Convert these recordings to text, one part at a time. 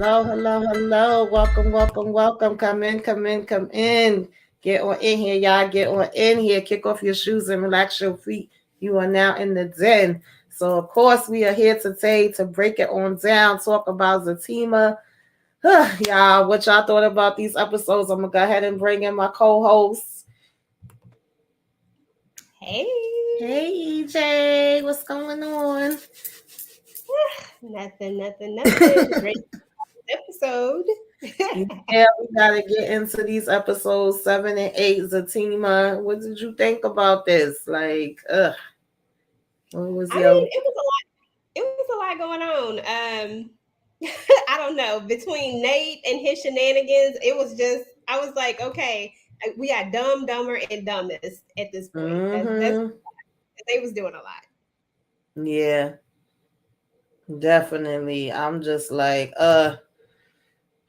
Hello, hello, hello. Welcome, welcome, welcome. Come in, come in, come in. Get on in here, y'all. Get on in here. Kick off your shoes and relax your feet. You are now in the den. So, of course, we are here today to break it on down, talk about Zatima. Y'all, what y'all thought about these episodes? I'm going to go ahead and bring in my co hosts. Hey. Hey, EJ. What's going on? Nothing. Great episode. Yeah, we gotta get into these episodes 7 and 8. Zatima, what did you think about this? Like, what was I your? mean, it was a lot going on. I don't know. Between Nate and his shenanigans, it was just I was like, okay, we got dumb, dumber, and dumbest at this point. That's Mm-hmm. they was doing a lot. Yeah, definitely. I'm just like,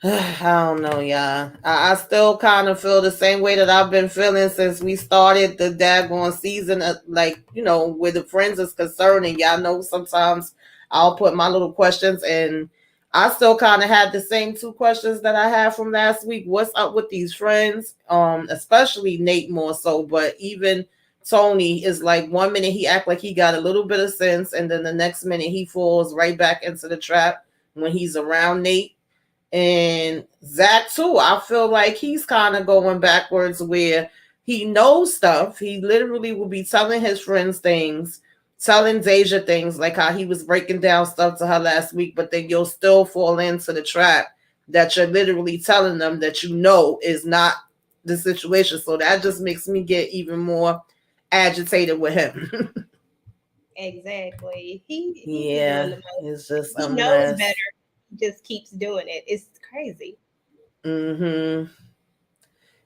I don't know, y'all. I still kind of feel the same way that I've been feeling since we started the daggone season. Like, where the friends is concerned, and y'all know sometimes I'll put my little questions, and I still kind of had the same two questions that I had from last week. What's up with these friends? Especially Nate more so, but even Tony is like 1 minute he act like he got a little bit of sense, and then the next minute he falls right back into the trap when he's around Nate. And Zach too, I feel like he's kind of going backwards where he knows stuff. He literally will be telling his friends things, telling Deja things like how he was breaking down stuff to her last week, but then you'll still fall into the trap that you're literally telling them that is not the situation. So that just makes me get even more agitated with him. Exactly. He be doing Yeah, the most. it's just a He knows better. mess. He just keeps doing it. It's crazy. Mm-hmm.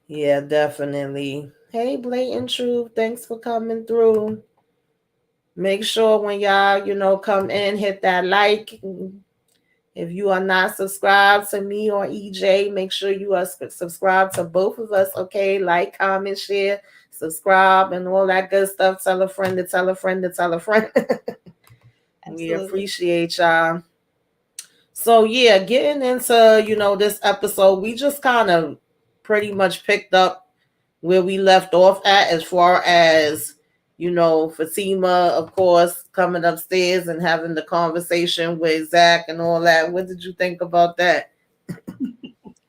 Yeah, definitely. Hey, Blatant Truth, thanks for coming through. Make sure when y'all, come in, hit that like. If you are not subscribed to me or EJ, make sure you are subscribed to both of us, okay? Like, comment, share, subscribe, and all that good stuff. Tell a friend to tell a friend to tell a friend. We Absolutely. appreciate y'all. So yeah, getting into, this episode, we just kind of pretty much picked up where we left off at as far as, Fatima, of course, coming upstairs and having the conversation with Zach and all that. What did you think about that?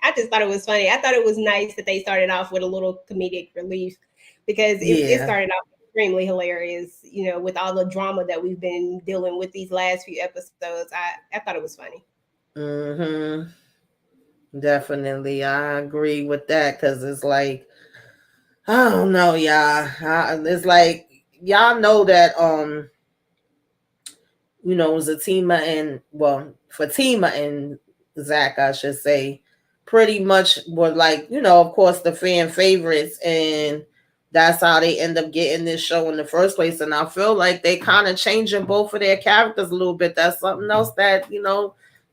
I just thought it was funny. I thought it was nice that they started off with a little comedic relief because it Yeah. started off extremely hilarious, with all the drama that we've been dealing with these last few episodes. I thought it was funny. Mm-hmm. Definitely. I agree with that because it's like, I don't know, y'all. It's like, y'all know that, Zatima and Fatima and Zach, I should say, pretty much were like, of course, the fan favorites, and that's how they end up getting this show in the first place. And I feel like they kind of changing both of their characters a little bit. That's something else that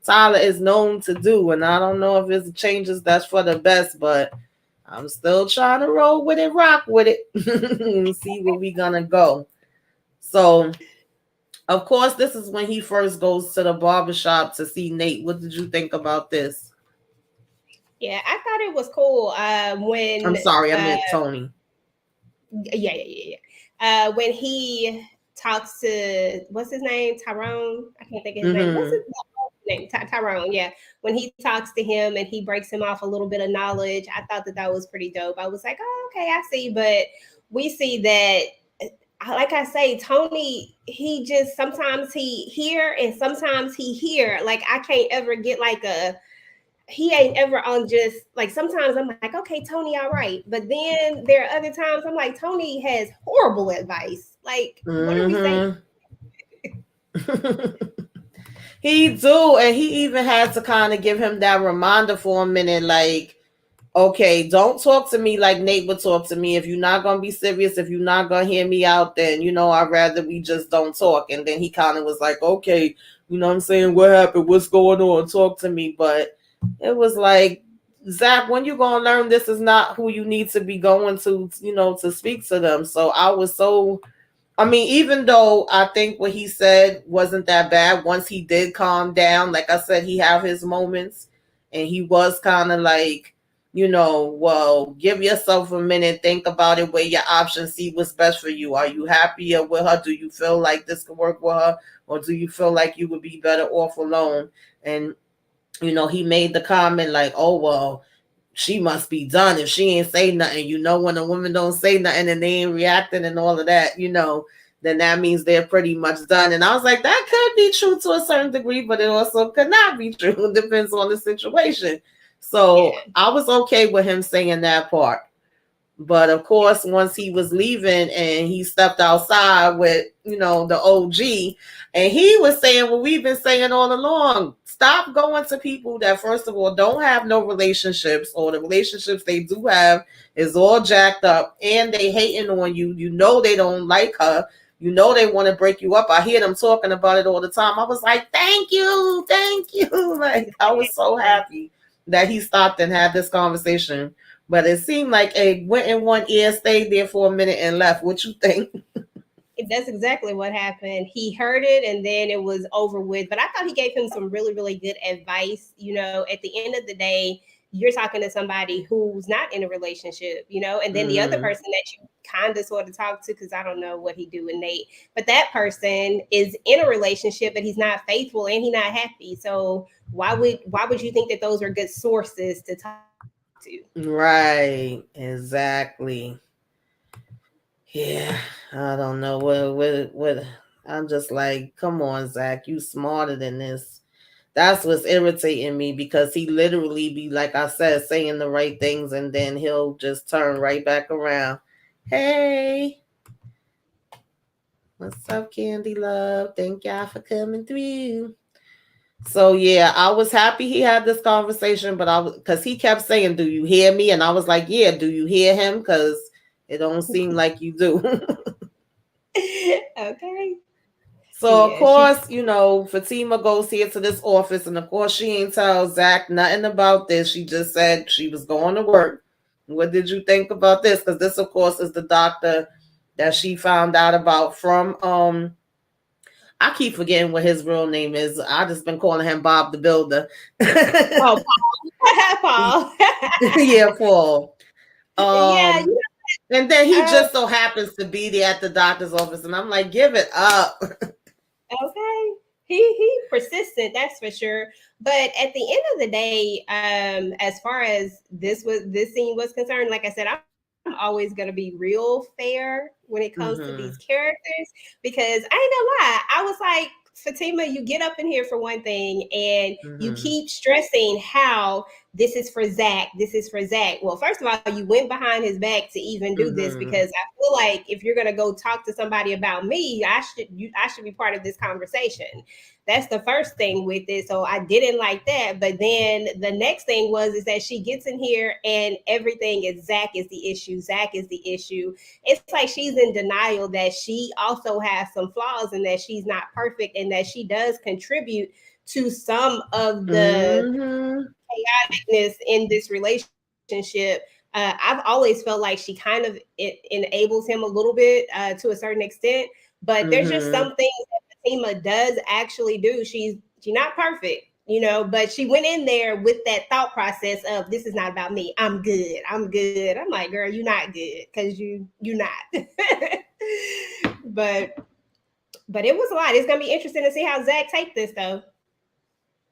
Tyler is known to do, and I don't know if it's changes that's for the best, but I'm still trying to roll with it, rock with it, and see where we gonna go. So of course, this is when he first goes to the barbershop to see Nate. What did you think about this? Yeah, I thought it was cool I'm when sorry, I meant Tony. when he talks to what's his name, Tyrone. I can't think of his name. What's Mm-hmm. his name? Tyrone. Yeah. When he talks to him and he breaks him off a little bit of knowledge, I thought that was pretty dope. I was like, oh, okay, I see. But we see that, like I say, Tony, he just sometimes he here and sometimes he here. Like I can't ever get like he ain't ever on just like sometimes I'm like, okay, Tony, all right. But then there are other times I'm like, Tony has horrible advice. Like, what are we saying? Mm-hmm. He do, and he even had to kind of give him that reminder for a minute, like, okay, don't talk to me like Nate would talk to me. If you're not gonna be serious, if you're not gonna hear me out, then I'd rather we just don't talk. And then he kind of was like, okay, you know what I'm saying? What happened? What's going on? Talk to me. But it was like, Zach, when you gonna learn this is not who you need to be going to, to speak to them. So I was so, I mean, even though I think what he said wasn't that bad, once he did calm down, like I said, he have his moments. and he was kind of like, well, give yourself a minute, think about it, weigh your options, see what's best for you. Are you happier with her? Do you feel like this could work with her, or do you feel like you would be better off alone? And he made the comment like, oh well, she must be done if she ain't say nothing. When a woman don't say nothing and they ain't reacting and all of that, then that means they're pretty much done. And I was like, that could be true to a certain degree, but it also could not be true. It depends on the situation. So Yeah. I was okay with him saying that part. But of course, once he was leaving and he stepped outside with, the OG, and he was saying what we've been saying all along: stop going to people that, first of all, don't have no relationships, or the relationships they do have is all jacked up, and they hating on you. They don't like her. They want to break you up. I hear them talking about it all the time. I was like, thank you, thank you. Like, I was so happy that he stopped and had this conversation. But it seemed like it went in one ear, stayed there for a minute, and left. What you think? That's exactly what happened. He heard it and then it was over with. But I thought he gave him some really, really good advice. At the end of the day, you're talking to somebody who's not in a relationship, and then the other Mm-hmm. person that you kind of sort of talk to, because I don't know what he do with Nate, but that person is in a relationship, but he's not faithful and he's not happy. So why would you think that those are good sources to talk to? Right. Exactly. Yeah. I don't know what. I'm just like, come on, Zach, you smarter than this. That's what's irritating me, because he literally be, like I said, saying the right things, and then he'll just turn right back around. Hey, what's up, Candy Love? Thank y'all for coming through. So yeah, I was happy he had this conversation, but I was, because he kept saying, "Do you hear me?" And I was like, "Yeah, do you hear him?" Because it don't seem like you do. Okay. So of Yeah, she course, Fatima goes here to this office, and of course she ain't tell Zach nothing about this. She just said she was going to work. What did you think about this? Because this, of course, is the doctor that she found out about from I keep forgetting what his real name is. I just been calling him Bob the Builder. Oh, Paul. Yeah, Paul. Yeah, Um, and then he uh, just so happens to be there at the doctor's office, and I'm like, give it up. okay. He persistent, that's for sure. But at the end of the day, as far as this scene was concerned, like I said, I'm always gonna be real fair when it comes to these Mm-hmm. characters, because I ain't gonna lie, I was like, Fatima, you get up in here for one thing and you Mm-hmm. keep stressing how this is for Zach. This is for Zach. Well, first of all, you went behind his back to even do this, Mm-hmm. because I feel like if you're gonna go talk to somebody about me, I should be part of this conversation. That's the first thing with it. So I didn't like that. But then the next thing was is that she gets in here and everything is Zach is the issue. Zach is the issue. It's like she's in denial that she also has some flaws and that she's not perfect and that she does contribute to some of the Mm-hmm. in this relationship. I've always felt like she kind of it enables him a little bit to a certain extent, but there's just some Mm-hmm. things that Fatima does actually do. She's not perfect, but she went in there with that thought process of this is not about me. I'm good. I'm good. I'm like, girl, you're not good because you're not. but but it was a lot. It's gonna be interesting to see how Zach take this though.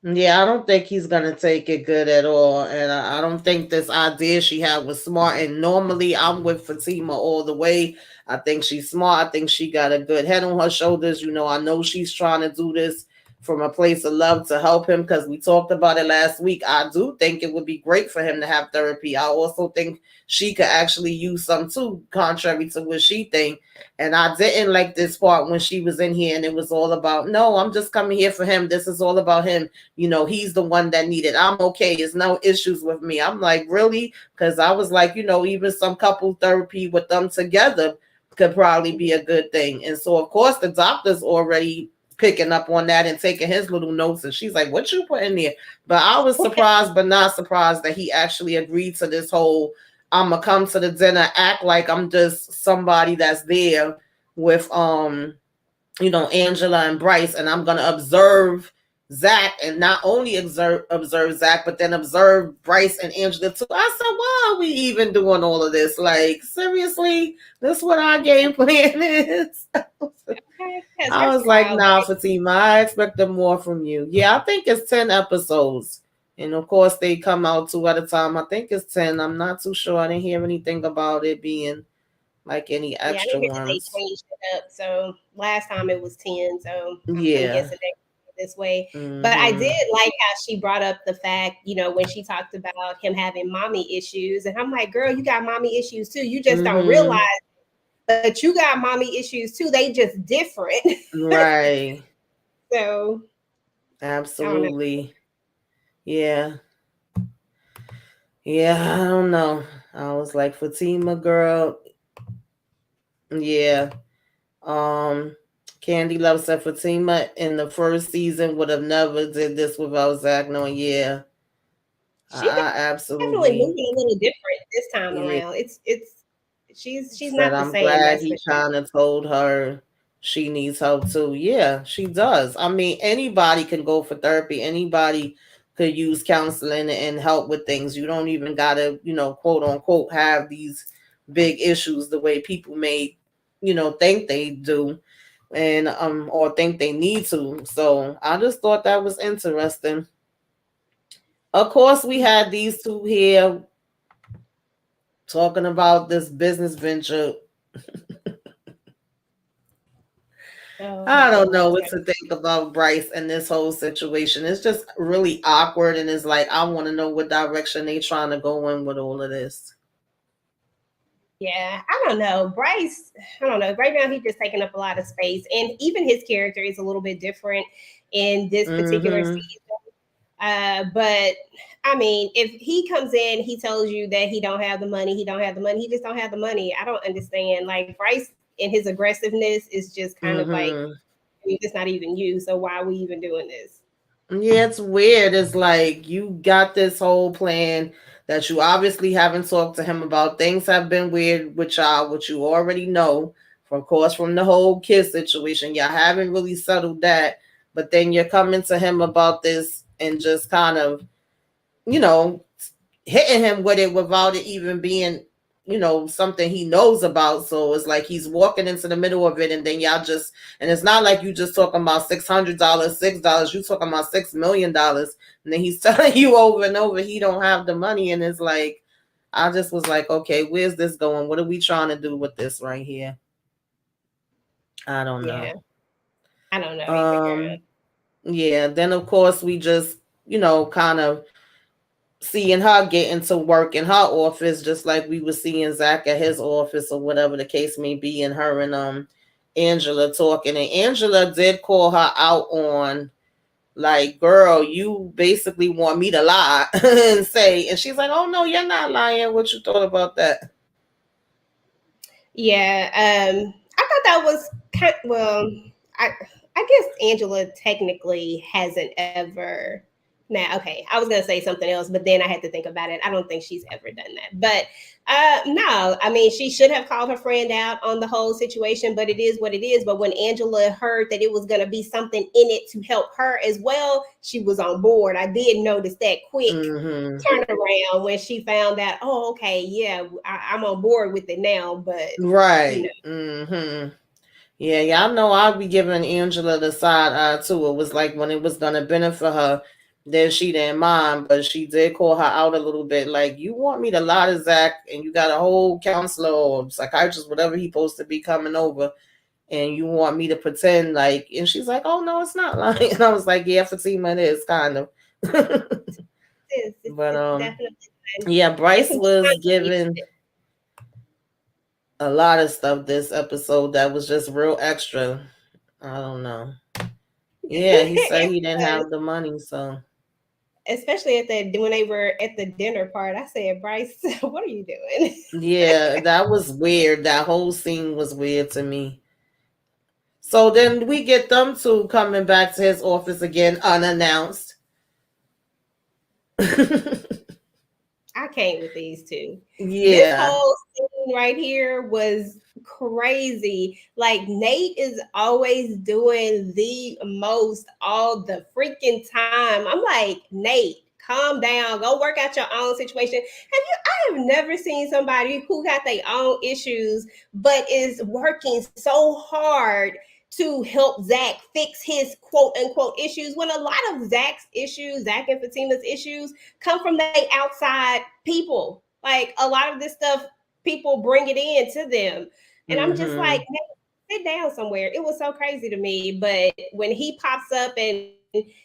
Yeah, I don't think he's gonna take it good at all, and I don't think this idea she had was smart. And normally, I'm with Fatima all the way. I think she's smart. I think she got a good head on her shoulders. I know she's trying to do this from a place of love to help him, because we talked about it last week. I do think it would be great for him to have therapy. I also think she could actually use some too, contrary to what she think. And I didn't like this part when she was in here and it was all about, no, I'm just coming here for him. This is all about him. He's the one that needed. I'm okay. There's no issues with me. I'm like, really? Because I was like, even some couple therapy with them together could probably be a good thing. And so, of course, the doctor's already picking up on that and taking his little notes. And she's like, what you put in there? But I was surprised, but not surprised that he actually agreed to this whole, I'm going to come to the dinner, act like I'm just somebody that's there with, Angela and Bryce, and I'm going to observe Zach, and not only observe Zach, but then observe Bryce and Angela too. I said, why are we even doing all of this? Like, seriously, this is what our game plan is. Okay, because I first was of like, all, nah, Fatima, I expected more from you. Yeah, I think it's 10 episodes. And of course, they come out two at a time. I think it's 10. I'm not too sure. I didn't hear anything about it being like any yeah, I extra didn't hear that they ones. changed it up. So last time it was 10. So I'm Yeah. guessing they this way. But I did Mm-hmm. like how she brought up the fact, when she talked about him having mommy issues. And I'm like, girl, you got mommy issues too. You just don't realize, Mm-hmm. but you got mommy issues too. They just different. Right. So I don't know. Absolutely. Yeah. Yeah, I don't know. I was like, Fatima, girl. Yeah. Um, Candy Love said Fatima in the first season would have never did this without Zach knowing. Yeah, She's I definitely absolutely. moving a little different this time Yeah, around. It's she's said not the I'm same, glad that's for he sure. kind of told her she needs help too. Yeah, she does. I mean, anybody can go for therapy. Anybody could use counseling and help with things. You don't even gotta, quote unquote, have these big issues the way people may, think they do and or think they need to. So I just thought that was interesting. Of course, we had these two here talking about this business venture. Oh I my don't know goodness. what to think about Bryce and this whole situation. It's just really awkward, and it's like I want to know what direction they trying to go in with all of this. Yeah, I don't know. Bryce, I don't know. Right now, he's just taking up a lot of space, and even his character is a little bit different in this particular Mm-hmm. season. But I mean, if he comes in, he tells you that he don't have the money, he don't have the money, he just don't have the money. I don't understand. Like Bryce and his aggressiveness is just kind of like, Mm-hmm. I mean, it's not even you. So why are we even doing this? Yeah, it's weird. It's like you got this whole plan that you obviously haven't talked to him about. Things have been weird with y'all, which you already know, of course, from the whole kid situation. Y'all haven't really settled that. But then you're coming to him about this and just kind of, you know, hitting him with it without it even being, something he knows about. So it's like he's walking into the middle of it, and then y'all just, and it's not like you just talking about $600, $6. You talking about $6 million, and then he's telling you over and over he don't have the money, and it's like I just was like, okay, where's this going? What are we trying to do with this right here? I don't know. Yeah, I don't know either, girl. Um, yeah. Then of course we just, kind of seeing her getting to work in her office, just like we were seeing Zach at his office or whatever the case may be, and her and Angela talking. And Angela did call her out on like, girl, you basically want me to lie and say, and she's like, oh no, you're not lying. What you thought about that? Yeah, I thought that was well. I I guess Angela technically hasn't ever. Now, okay, I was gonna say something else, but then I had to think about it. I don't think she's ever done that. But no, I mean she should have called her friend out on the whole situation. But it is what it is. But when Angela heard that it was gonna be something in it to help her as well, she was on board. I did notice that quick Mm-hmm. turnaround when she found out, oh, okay, yeah, I'm on board with it now. But you know, Right. Mm-hmm. Yeah, y'all know I'll be giving Angela the side eye too. It was like when it was gonna benefit her, then she didn't mind, but she did call her out a little bit. Like, you want me to lie to Zach, and you got a whole counselor or psychiatrist, whatever he's supposed to be coming over, and you want me to pretend like, and she's like, oh no, it's not lying. And I was like, yeah, Fatima, it is kind of. But it's definitely fun. yeah, It's Bryce some was continuity. given a lot of stuff this episode that was just real extra. I don't know. Yeah, he said It he didn't was, have the money, so especially at the when they were at the dinner part. I said, Bryce, what are you doing? yeah, that was weird. That whole scene was weird to me. So then we get them two coming back to his office again unannounced. I came with these two. This Yeah. whole scene right here was crazy. Like Nate is always doing the most all the freaking time. I'm like, Nate, calm down. Go work out your own situation. I have never seen somebody who got their own issues but is working so hard to help Zach fix his quote unquote issues when a lot of Zach's issues, Zach and Fatima's issues, come from the outside people. Like a lot of this stuff, people bring it in to them. And I'm just like, Mm-hmm. sit down somewhere. It was so crazy to me. But when he pops up and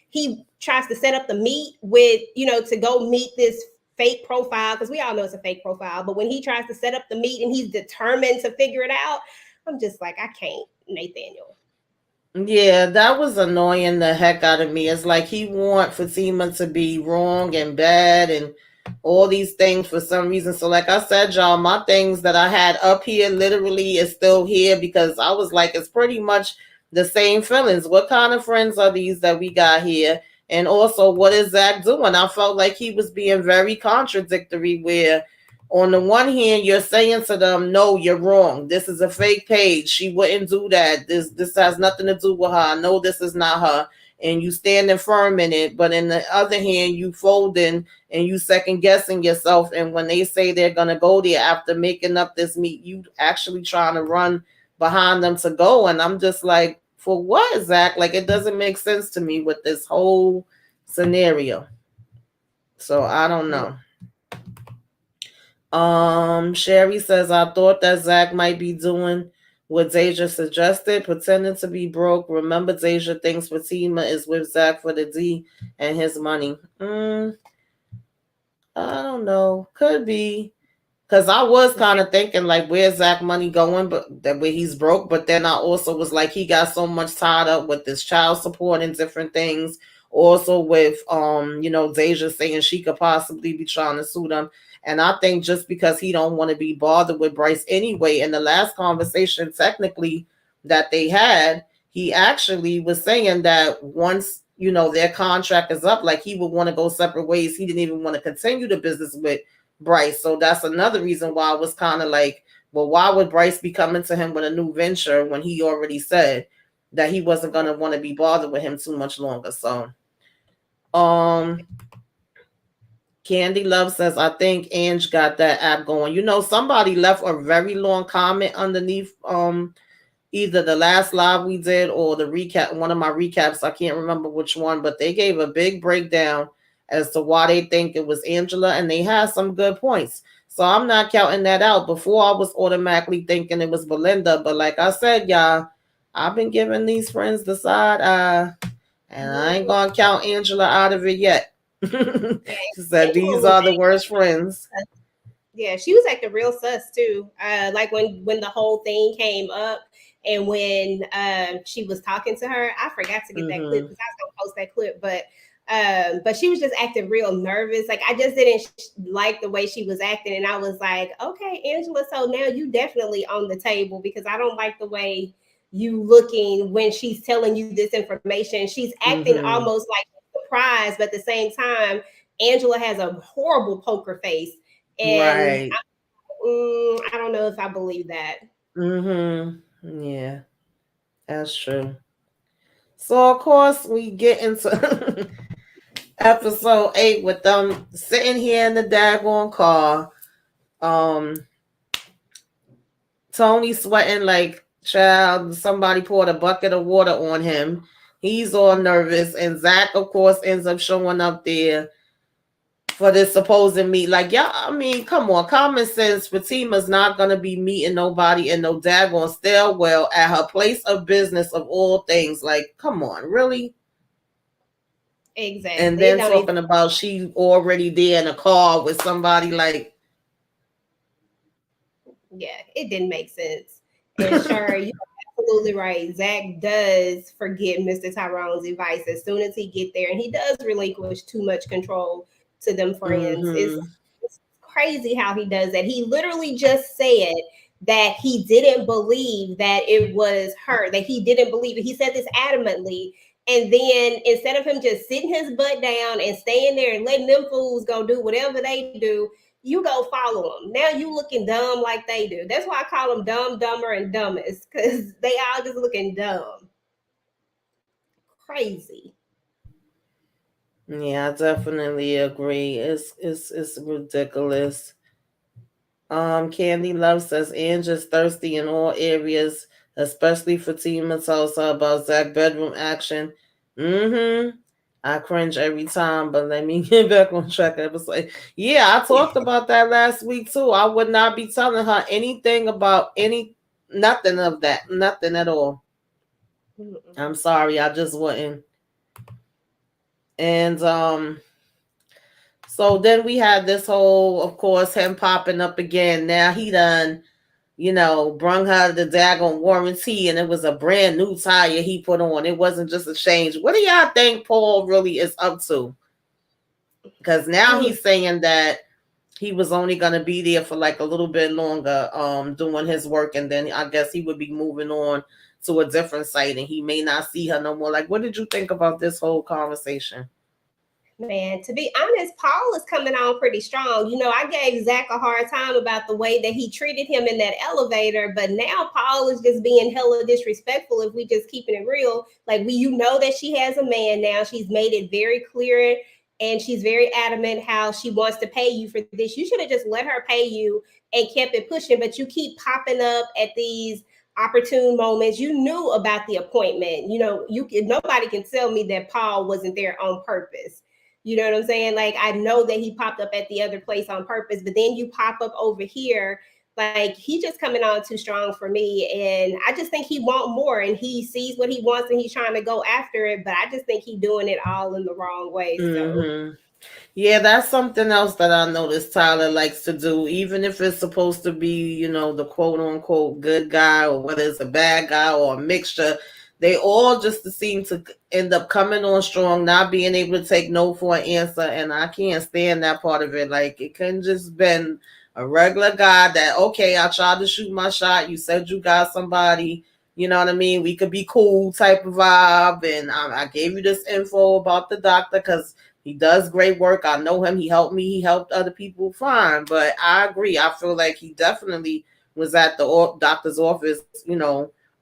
he tries to set up the meet with, to go meet this fake profile, because we all know it's a fake profile, but when he tries to set up the meet and he's determined to figure it out, I'm just like, I can't, Nathaniel. Yeah, that was annoying the heck out of me. It's like he want Fatima to be wrong and bad and all these things for some reason. So like I said, y'all, my things that I had up here literally is still here because I was like, it's pretty much the same feelings. What kind of friends are these that we got here? And also, what is Zach doing? I felt like he was being very contradictory where on the one hand you're saying to them, no, you're wrong, this is a fake page, she wouldn't do that, this has nothing to do with her, I know this is not her, and you standing firm in it, but in the other hand you folding and you second guessing yourself, and when they say they're gonna go there after making up this meet, you actually trying to run behind them to go, and I'm just like, for what, Zach? Like, it doesn't make sense to me with this whole scenario. So I don't know. Sherry says, I thought that Zach might be doing what Deja suggested, pretending to be broke. Remember, Deja thinks Fatima is with Zach for the D and his money. I don't know. Could be. Cause I was kind of thinking like, where's Zach money going? But that way he's broke. But then I also was like, he got so much tied up with this child support and different things. Also with Deja saying she could possibly be trying to sue them. And I think just because he don't want to be bothered with Bryce anyway. In the last conversation, technically that they had, he actually was saying that once their contract is up, like he would want to go separate ways. He didn't even want to continue the business with Bryce. So that's another reason why I was kind of like, well, why would Bryce be coming to him with a new venture when he already said that he wasn't gonna want to be bothered with him too much longer? So, um, Candy Love says, I think Ange got that app going. Somebody left a very long comment underneath either the last live we did or the recap, one of my recaps. I can't remember which one, but they gave a big breakdown as to why they think it was Angela, and they had some good points. So I'm not counting that out. Before I was automatically thinking it was Belinda, but like I said, y'all, I've been giving these friends the side eye, and I ain't gonna count Angela out of it yet. Yeah, She said Angela these was are the worst friends. Yeah, she was acting real sus too. Like when the whole thing came up, and when she was talking to her, I forgot to get that clip Mm-hmm. because I was gonna post that clip, but she was just acting real nervous. Like I just didn't like the way she was acting, and I was like, okay, Angela, so now you definitely on the table because I don't like the way you looking when she's telling you this information. She's acting Mm-hmm. almost like surprised, but at the same time, Angela has a horrible poker face and Right. I don't know if I believe that. Mm-hmm. Yeah, that's true. So of course we get into episode 8 with them sitting here in the daggone car. Um, Tony sweating like child. Somebody poured a bucket of water on him. He's all nervous, and Zach, of course, ends up showing up there for this supposed meet. Like, yeah, I mean, come on, common sense. Fatima's not gonna be meeting nobody in no daggone stairwell at her place of business of all things. Like, come on, really? And Exactly. It then don't even talking about she already there in a car with somebody like yeah, it didn't make sense. And sure, you're absolutely right. Zach does forget Mr. Tyrone's advice as soon as he get there, and he does relinquish too much control to them friends. mm-hmm, It's crazy how he does that. He literally just said that he didn't believe that it was her, that he didn't believe it. He said this adamantly. And then instead of him just sitting his butt down and staying there and letting them fools go do whatever they do, you go follow them. Now you looking dumb like they do. That's why I call them dumb, dumber, and dumbest, because they all just looking dumb, crazy. Yeah, I definitely agree. It's ridiculous. Candy Love says Ange is thirsty in all areas, especially Fatima tells her about Zach bedroom action. Mm-hmm. I cringe every time, but let me get back on track. I was like, yeah, I talked about that last week too. I would not be telling her anything about nothing of that, nothing at all. I'm sorry, I just wouldn't. And so then we had this whole, of course, him popping up again. Now he done, brung her the daggone warranty, and it was a brand new tire he put on. It wasn't just a change. What do y'all think Paul really is up to? Because now Mm. he's saying that he was only going to be there for like a little bit longer, doing his work, and then I guess he would be moving on to a different site, and he may not see her no more. Like, what did you think about this whole conversation? Man, to be honest, Paul is coming on pretty strong. I gave Zach a hard time about the way that he treated him in that elevator, but now Paul is just being hella disrespectful if we just keeping it real. Like that she has a man now. She's made it very clear and she's very adamant how she wants to pay you for this. You should have just let her pay you and kept it pushing, but you keep popping up at these opportune moments. You knew about the appointment. Nobody can tell me that Paul wasn't there on purpose. You know what I'm saying? Like, I know that he popped up at the other place on purpose, but then you pop up over here. Like, he just coming on too strong for me. And I just think he want more and he sees what he wants and he's trying to go after it. But I just think he's doing it all in the wrong way. So, Mm-hmm. Yeah, that's something else that I noticed Tyler likes to do, even if it's supposed to be, the quote unquote good guy, or whether it's a bad guy or a mixture. They all just seem to end up coming on strong, not being able to take no for an answer, and I can't stand that part of it. Like, it couldn't just been a regular guy that, okay, I tried to shoot my shot. You said you got somebody. You know what I mean? We could be cool type of vibe, and I gave you this info about the doctor because he does great work. I know him. He helped me. He helped other people. Fine. But I agree. I feel like he definitely was at the doctor's office,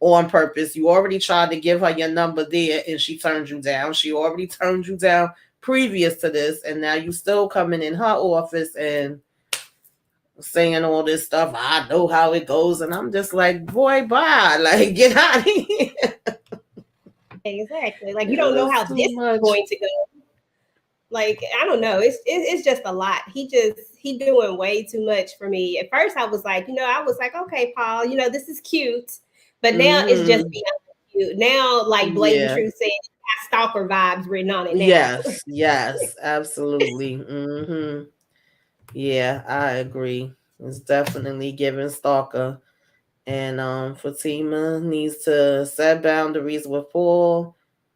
on purpose. You already tried to give her your number there and she turned you down. She already turned you down previous to this. And now you still coming in her office and saying all this stuff. I know how it goes. And I'm just like, boy, bye. Like, get out of here. exactly. Like, you don't know It's how too this is much. going to go. Like, I don't know. It's just a lot. He doing way too much for me. At first, I was like, okay, Paul, this is cute, but now it's just Mm-hmm. beyond cute. Now, like Blatant Yeah. Truth said, it got stalker vibes written on it now. Yes, yes, absolutely. Yeah, I agree. It's definitely giving stalker. And Fatima needs to set boundaries with Paul.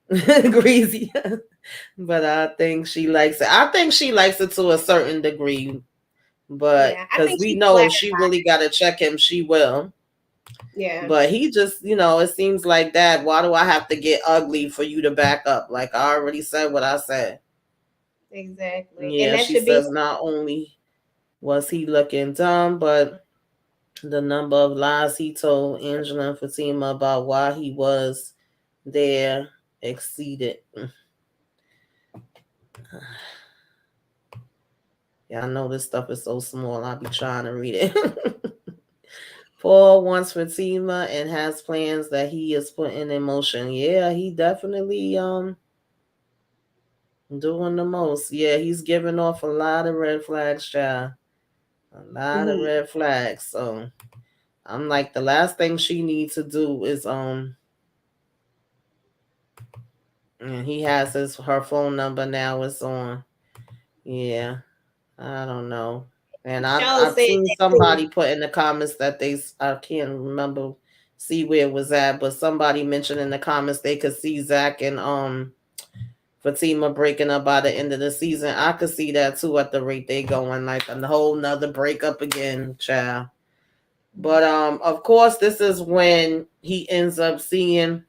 Greasy. But I think she likes it. I think she likes it to a certain degree. But Yeah, I because think we she's know if flattered she by really gotta check him, she will. it. Yeah, But he just, it seems like that. Why do I have to get ugly for you to back up? Like I already said what I said. exactly. And Yeah, that she should be says not only was he looking dumb, but the number of lies he told Angela and Fatima about why he was there exceeded. Yeah, I know this stuff is so small. I'll be trying to read it. Paul wants Fatima and has plans that he is putting in motion. Yeah, he definitely doing the most. Yeah, he's giving off a lot of red flags, child. A lot of mhm. red flags. So I'm like, the last thing she needs to do is and he has her phone number now. It's on. Yeah, I don't know. And Show I've said seen that too. somebody put in the comments that I can't remember see where it was at, but somebody mentioned in the comments they could see Zach and Fatima breaking up by the end of the season. I could see that too at the rate they going, like a whole nother breakup again, child. But of course, this is when he ends up seeing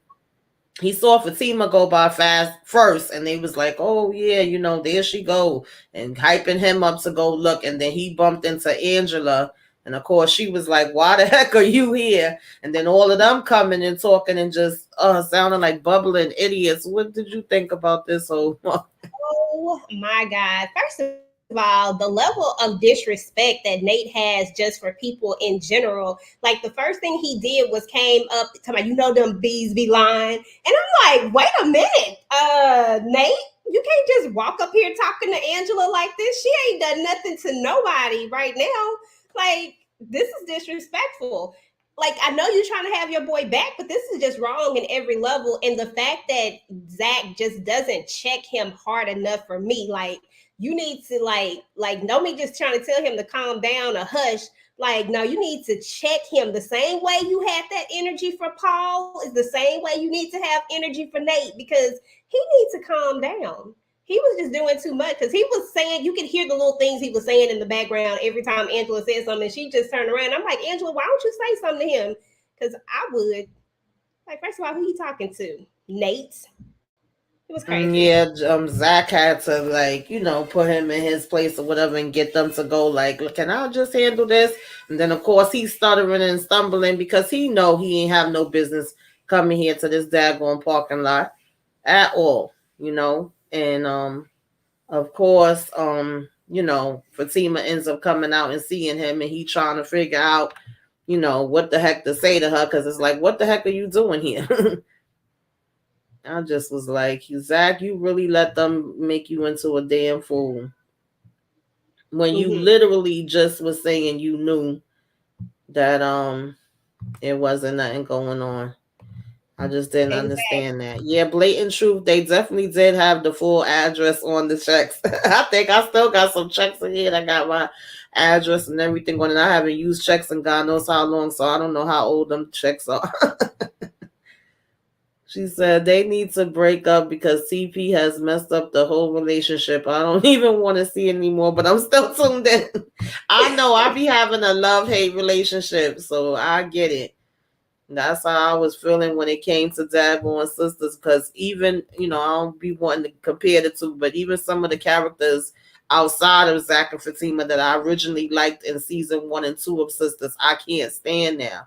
he saw Fatima go by fast first, and they was like, "Oh yeah, there she go," and hyping him up to go look. And then he bumped into Angela, and of course she was like, "Why the heck are you here?" And then all of them coming and talking and just sounding like bubbling idiots. What did you think about this whole? Oh my God. First of all, the level of disrespect that Nate has just for people in general. Like the first thing he did was came up talking about, them bees be lying. And I'm like, wait a minute, Nate, you can't just walk up here talking to Angela like this. She ain't done nothing to nobody right now. Like, this is disrespectful. Like, I know you're trying to have your boy back, but this is just wrong in every level. And the fact that Zach just doesn't check him hard enough for me, like, you need to no me just trying to tell him to calm down or hush. Like, no, you need to check him the same way you had that energy for Paul is the same way you need to have energy for Nate, because he needs to calm down. He was just doing too much, because he was saying, you could hear the little things he was saying in the background every time Angela said something, and she just turned around. I'm like, Angela, why don't you say something to him? Because I would. Like, first of all, who he talking to? Nate. It was crazy. Yeah, Zach had to put him in his place or whatever and get them to go like, "Look, can I just handle this?" And then of course he's stuttering and stumbling because he know he ain't have no business coming here to this daggone parking lot at all. And of course Fatima ends up coming out and seeing him, and he trying to figure out what the heck to say to her, because it's like, what the heck are you doing here? I just was like, Zach, you really let them make you into a damn fool when you Mm-hmm. literally just was saying you knew that it wasn't nothing going on. I just didn't Exactly. understand that. Yeah, blatant truth. They definitely did have the full address on the checks. I think I still got some checks in here that got my address and everything on it. I haven't used checks in God knows how long, so I don't know how old them checks are. She said they need to break up because TP has messed up the whole relationship. I don't even want to see it anymore, but I'm still tuned in. I know I be having a love hate relationship, so I get it. That's how I was feeling when it came to Daggone Sisters, because even, I don't be wanting to compare the two, but even some of the characters outside of Zach and Fatima that I originally liked in season 1 and 2 of Sisters, I can't stand now.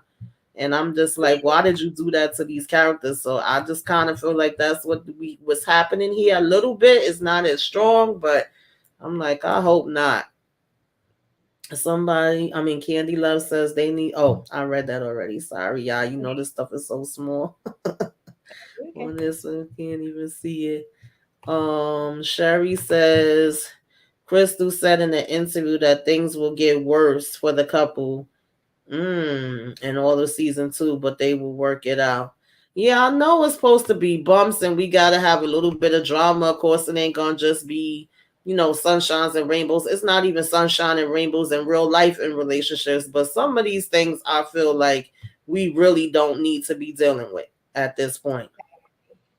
And I'm just like, why did you do that to these characters? So I just kind of feel like that's what was happening here a little bit. It's not as strong, but I'm like, I hope not. Candy Love says they need. Oh, I read that already. Sorry, y'all. This stuff is so small Okay. on this one. Can't even see it. Sherry says Crystal said in the interview that things will get worse for the couple and all of season 2, but they will work it out. Yeah, I know it's supposed to be bumps and we gotta have a little bit of drama. Of course, it ain't gonna just be, sunshines and rainbows. It's not even sunshine and rainbows in real life in relationships, but some of these things I feel like we really don't need to be dealing with at this point.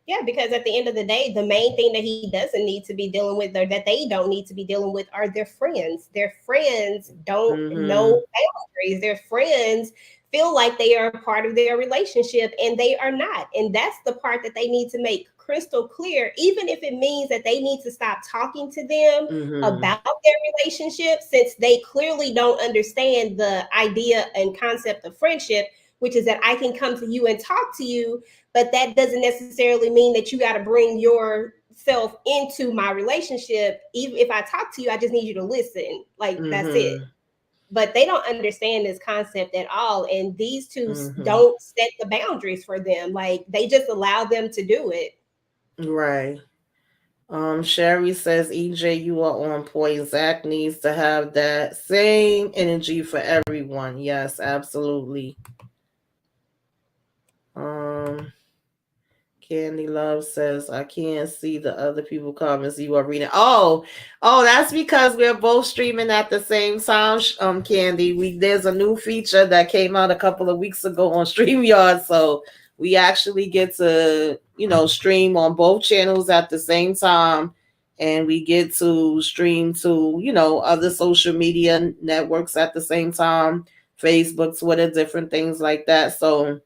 Yeah, because at the end of the day, the main thing that he doesn't need to be dealing with, or that they don't need to be dealing with, are their friends. Their friends don't know Mm-hmm. boundaries. Their friends feel like they are a part of their relationship, and they are not. And that's the part that they need to make crystal clear, even if it means that they need to stop talking to them Mm-hmm. about their relationship, since they clearly don't understand the idea and concept of friendship, which is that I can come to you and talk to you, but that doesn't necessarily mean that you got to bring yourself into my relationship. Even if I talk to you, I just need you to listen. Like, that's it. Mm-hmm. But they don't understand this concept at all, and these two Mm-hmm. don't set the boundaries for them. Like, they just allow them to do it. Right. Sherry says, EJ, you are on point. Zach needs to have that same energy for everyone. Yes, absolutely. Um, Candy Love says, I can't see the other people comments you are reading. Oh, that's because we're both streaming at the same time, Candy. There's a new feature that came out a couple of weeks ago on StreamYard, so we actually get to, stream on both channels at the same time, and we get to stream to, other social media networks at the same time, Facebook, Twitter, different things like that. So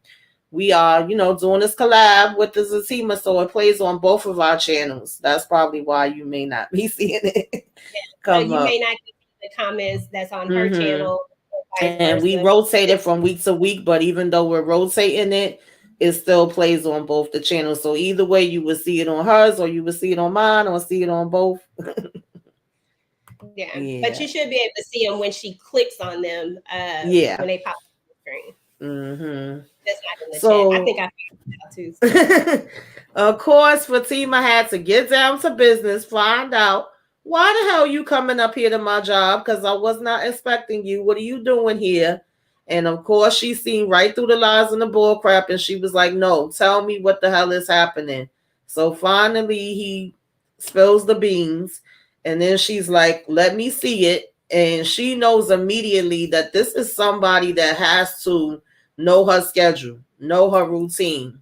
we are, doing this collab with the Zatima, so it plays on both of our channels. That's probably why you may not be seeing it So come you may up. not get the comments that's on her Hmm. channel, or vice And we versa. rotate it from week to week, but even though we're rotating it, it still plays on both the channels. So either way, you would see it on hers, or you would see it on mine, or see it on both. Yeah, but you Yeah. should be able to see them when she clicks on them, when Yeah. they pop on the screen. Hmm. That's not in the chat. I think So I figured it out too. So of course, Fatima had to get down to business, find out why the hell you coming up here to my job, because I was not expecting you. What are you doing here? And of course, she seen right through the lies and the bull crap, and she was like, "No, tell me what the hell is happening." So finally, he spills the beans, and then she's like, "Let me see it." And she knows immediately that this is somebody that has to know her schedule, know her routine.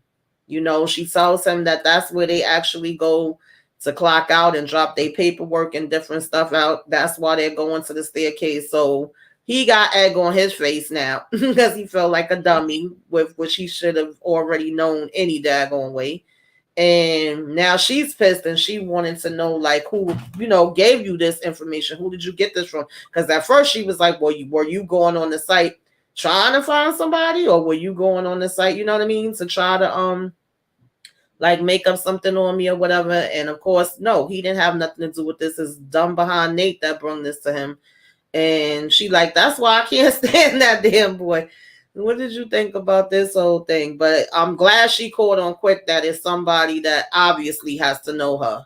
She tells him that that's where they actually go to clock out and drop their paperwork and different stuff out. That's why they're going to the staircase. So he got egg on his face now because he felt like a dummy, with which he should have already known any daggone way. And now she's pissed and she wanted to know, like, who gave you this information? Who did you get this from? Because at first she was like, well, were you going on the site trying to find somebody, or were you going on the site, you know what I mean, to try to like make up something on me or whatever? And of course, no, he didn't have nothing to do with this. It's dumb behind Nate that brought this to him. And she like, that's why I can't stand that damn boy. What did you think about this whole thing? But I'm glad she caught on quick that it's somebody that obviously has to know her.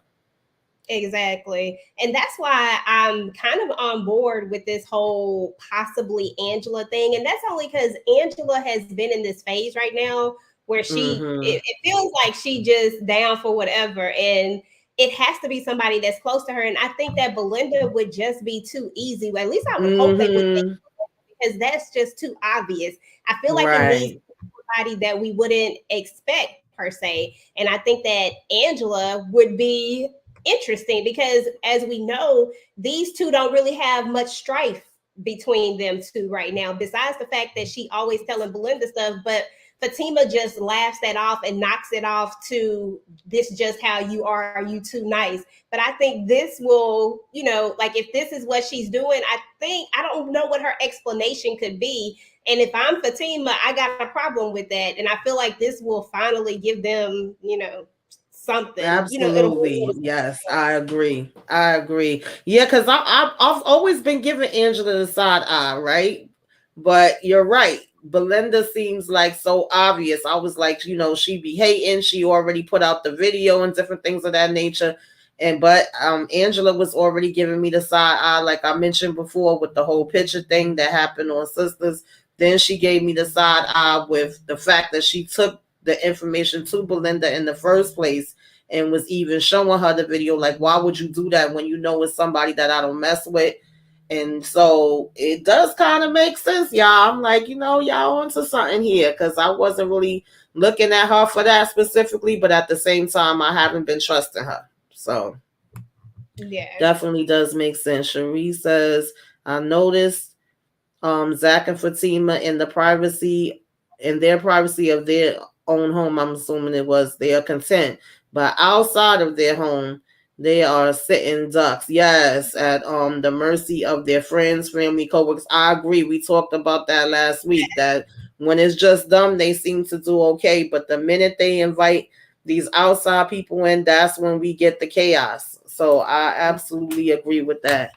exactly. And that's why I'm kind of on board with this whole possibly Angela thing. And that's only because Angela has been in this phase right now where Mm-hmm. it feels like she just down for whatever. And it has to be somebody that's close to her. And I think that Belinda would just be too easy. Well, at least I would hope they would think, Mm-hmm. because that's just too obvious. I feel like it needs Right. somebody that we wouldn't expect per se. And I think that Angela would be interesting because, as we know, these two don't really have much strife between them two right now, besides the fact that she always telling Belinda stuff. But Fatima just laughs that off and knocks it off to, this just how you are, you too nice. But I think this will, like, if this is what she's doing, I don't know what her explanation could be. And if I'm Fatima, I got a problem with that. And I feel like this will finally give them, something. It'll move Absolutely. towards Yes, I agree. I agree. Yeah, because I've always been giving Angela the side eye, right? But you're right. Belinda seems like so obvious. I was like, she be hating. She already put out the video and different things of that nature. And but Angela was already giving me the side eye, like I mentioned before, with the whole picture thing that happened on Sisters. Then she gave me the side eye with the fact that she took the information to Belinda in the first place and was even showing her the video. Like, why would you do that when you know it's somebody that I don't mess with? And so it does kind of make sense, y'all. I'm like, y'all onto something here, because I wasn't really looking at her for that specifically, but at the same time, I haven't been trusting her. So yeah. definitely does make sense. Cherie says, I noticed Zach and Fatima in their privacy of their own home. I'm assuming it was, they are content, but outside of their home, they are sitting ducks. Yes, at the mercy of their friends, family, coworkers. I agree. We talked about that last week. That when it's just them, they seem to do okay, but the minute they invite these outside people in, that's when we get the chaos. So I absolutely agree with that.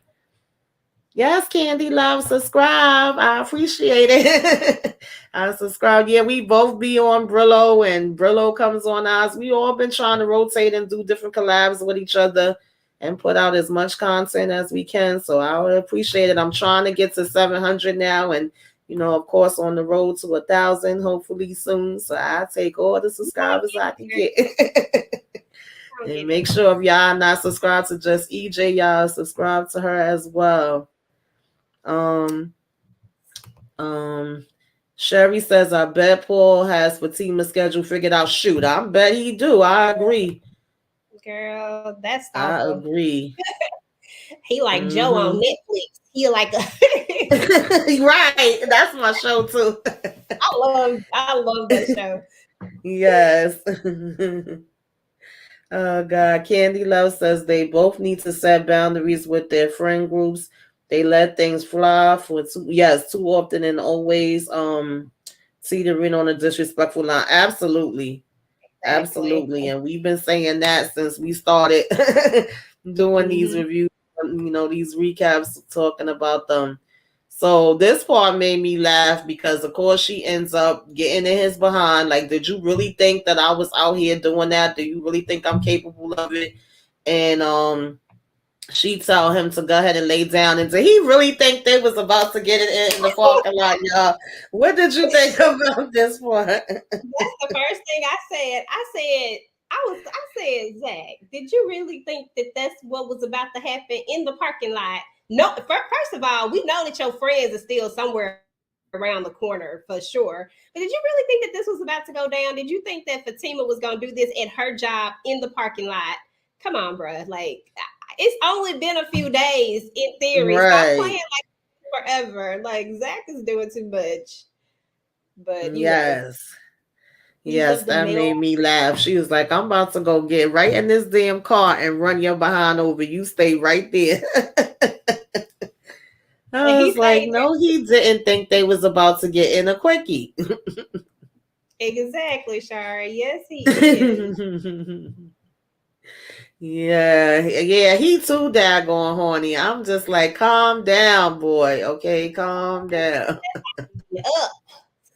Yes, Candy Love, subscribe. I appreciate it. I subscribe. Yeah, we both be on Brillo, and Brillo comes on ours. We all been trying to rotate and do different collabs with each other and put out as much content as we can. So I would appreciate it. I'm trying to get to 700 now, and of course, on the road to 1,000, hopefully soon. So I take all the subscribers I can get. And make sure if y'all not subscribed to just EJ, y'all subscribe to her as well. Um, um, Sherry says, I bet Paul has Fatima's schedule figured out. Shoot, I bet he do. I agree. Girl, that's I thoughtful. agree. He like Joe on Mm-hmm. Netflix. He like Right. That's my show too. I love that show. Yes. Oh God, Candy Love says they both need to set boundaries with their friend groups. They let things fly for too often and always teetering on a disrespectful line. Absolutely. Exactly. Absolutely. And we've been saying that since we started doing these Hmm. reviews, these recaps talking about them. So this part made me laugh because of course she ends up getting in his behind. Like, did you really think that I was out here doing that? Do you really think I'm capable of it? And she tell him to go ahead and lay down. And did he really think they was about to get it in the parking lot, y'all? What did you think about this part? That's the first thing I said. I said, Zach, did you really think that that's what was about to happen in the parking lot? No, first of all, we know that your friends are still somewhere around the corner for sure. But did you really think that this was about to go down? Did you think that Fatima was going to do this at her job in the parking lot? Come on, bruh. Like, it's only been a few days in theory. Stop playing Right. like forever. Like, Zach is doing too much. But, Yes. he's Yes, of the that male. made me laugh. She was like, I'm about to go get right in this damn car and run your behind over. You stay right there. And I he was like, stayed no, he didn't think they was about to get in a quickie. there. Exactly, Shari. Yes, he is. Yeah, yeah, he too daggone horny. I'm just like, calm down, boy. Okay, calm down. Up.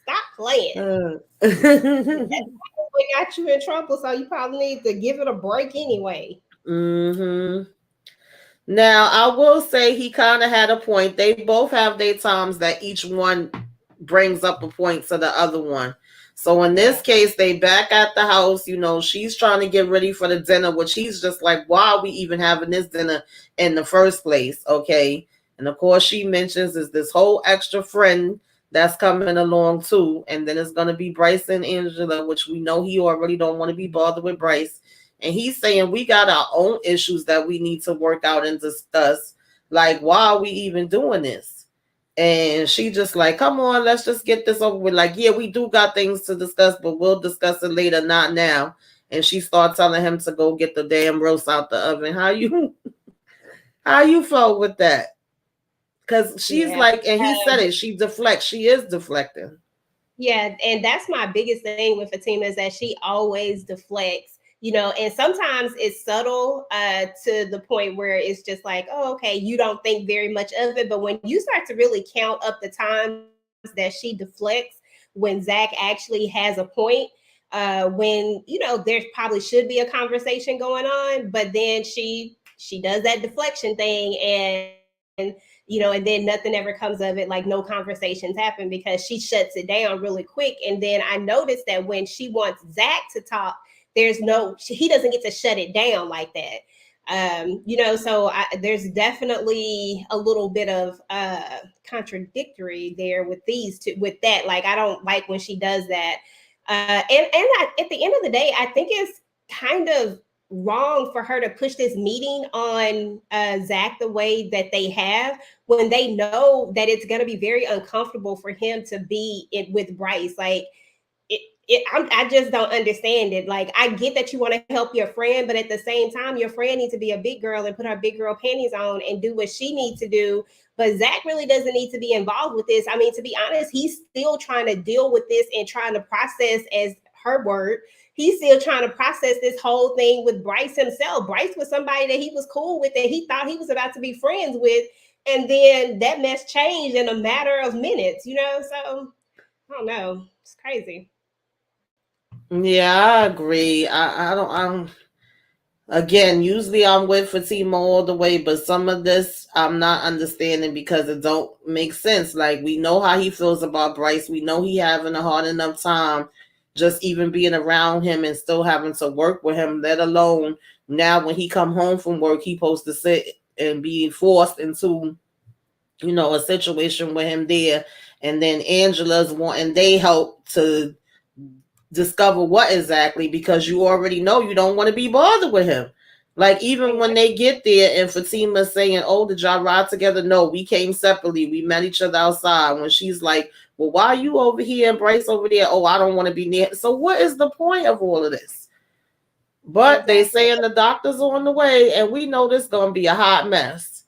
Stop playing. Uh. We got you in trouble, so you probably need to give it a break anyway. hmm Now, I will say he kind of had a point. They both have their times that each one brings up a point to the other one. So in this Yeah. case, they back at the house. She's trying to get ready for the dinner, which he's just like, why are we even having this dinner in the first place? Okay. And of course, she mentions is this whole extra friend that's coming along too. And then it's going to be Bryce and Angela, which we know he already don't want to be bothered with Bryce. And he's saying we got our own issues that we need to work out and discuss. Like, why are we even doing this? And she just like, come on, let's just get this over with. Like, yeah, we do got things to discuss, but we'll discuss it later, not now. And she started telling him to go get the damn roast out the oven. How you felt with that? Because she's Yeah. like, and he said it, she deflects. She is deflecting. Yeah, and that's my biggest thing with Fatima is that she always deflects, and sometimes it's subtle to the point where it's just like, oh, okay, you don't think very much of it. But when you start to really count up the times that she deflects, when Zach actually has a point, when there probably should be a conversation going on, but then she does that deflection thing, and then nothing ever comes of it, like no conversations happen because she shuts it down really quick. And then I noticed that when she wants Zach to talk, he doesn't get to shut it down like that. So there's definitely a little bit of contradictory there with these two, with that. Like, I don't like when she does that. At the end of the day, I think it's kind of wrong for her to push this meeting on Zach the way that they have, when they know that it's going to be very uncomfortable for him to be with Bryce. Like, I just don't understand it. Like, I get that you want to help your friend, but at the same time, your friend needs to be a big girl and put her big girl panties on and do what she needs to do. But Zach really doesn't need to be involved with this. I mean, to be honest, he's still trying to deal with this and trying to process, as her word, he's still trying to process this whole thing with Bryce himself. Bryce was somebody that he was cool with, that he thought he was about to be friends with. And then that mess changed in a matter of minutes, So I don't know. It's crazy. Yeah, I agree. I don't. Again, usually I'm with Fatima all the way, but some of this I'm not understanding because it don't make sense. Like, we know how he feels about Bryce. We know he having a hard enough time just even being around him and still having to work with him, let alone now when he come home from work, he supposed to sit and be forced into, a situation with him there. And then Angela's wanting they help to discover what exactly, because you already know you don't want to be bothered with him. Like, even when they get there and Fatima's saying, oh, did y'all ride together? No, we came separately. We met each other outside. When she's like, Well, why you over here and Bryce over there? Oh, I don't want to be near. So what is the point of all of this? But they Exactly. saying the doctor's on the way, and we know this gonna be a hot mess.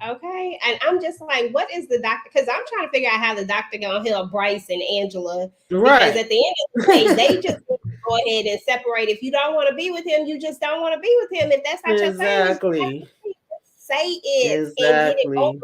Okay. And I'm just like, what is the doctor? Because I'm trying to figure out how the doctor gonna help Bryce and Angela. Because Right. at the end of the day, they just want to go ahead and separate. If you don't want to be with him, you just don't want to be with him. If that's not your thing, just Exactly. say it and get it over Exactly. with.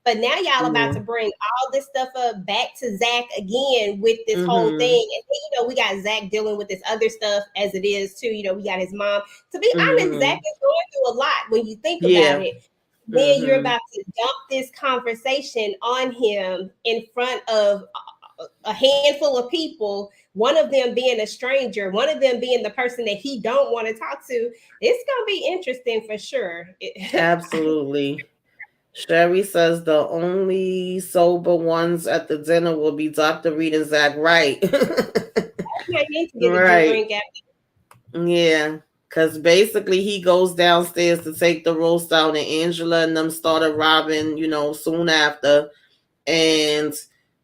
But now y'all about Yeah. to bring all this stuff up back to Zach again with this whole thing. Mhm. And then, we got Zach dealing with this other stuff as it is too. We got his mom. To be honest, Zach Mhm. is going through a lot when you think about Yeah. it. Then you're Mhm. about to dump this conversation on him in front of a handful of people, one of them being a stranger, one of them being the person that he don't want to talk to. It's gonna be interesting for sure. Absolutely. Sherry says the only sober ones at the dinner will be Dr. Reed and Zach Wright. You might need to get a Right. drink after. Yeah. Cause basically he goes downstairs to take the roast out, and Angela and them started robbing, soon after. And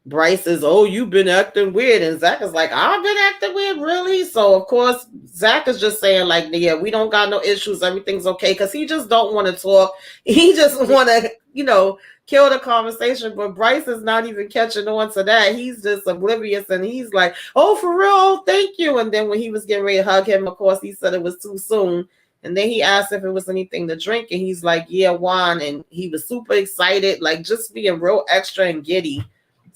Bryce says, "Oh, you've been acting weird." And Zach is like, "I've been acting weird, really?" So of course Zach is just saying, like, "Yeah, we don't got no issues, everything's okay," because he just don't want to talk. He just want to, kill the conversation. But Bryce is not even catching on to that. He's just oblivious, and he's like, "Oh, for real? Oh, thank you." And then when he was getting ready to hug him, of course he said it was too soon. And then he asked if it was anything to drink, and he's like, "Yeah, wine." And he was super excited, like just being real extra and giddy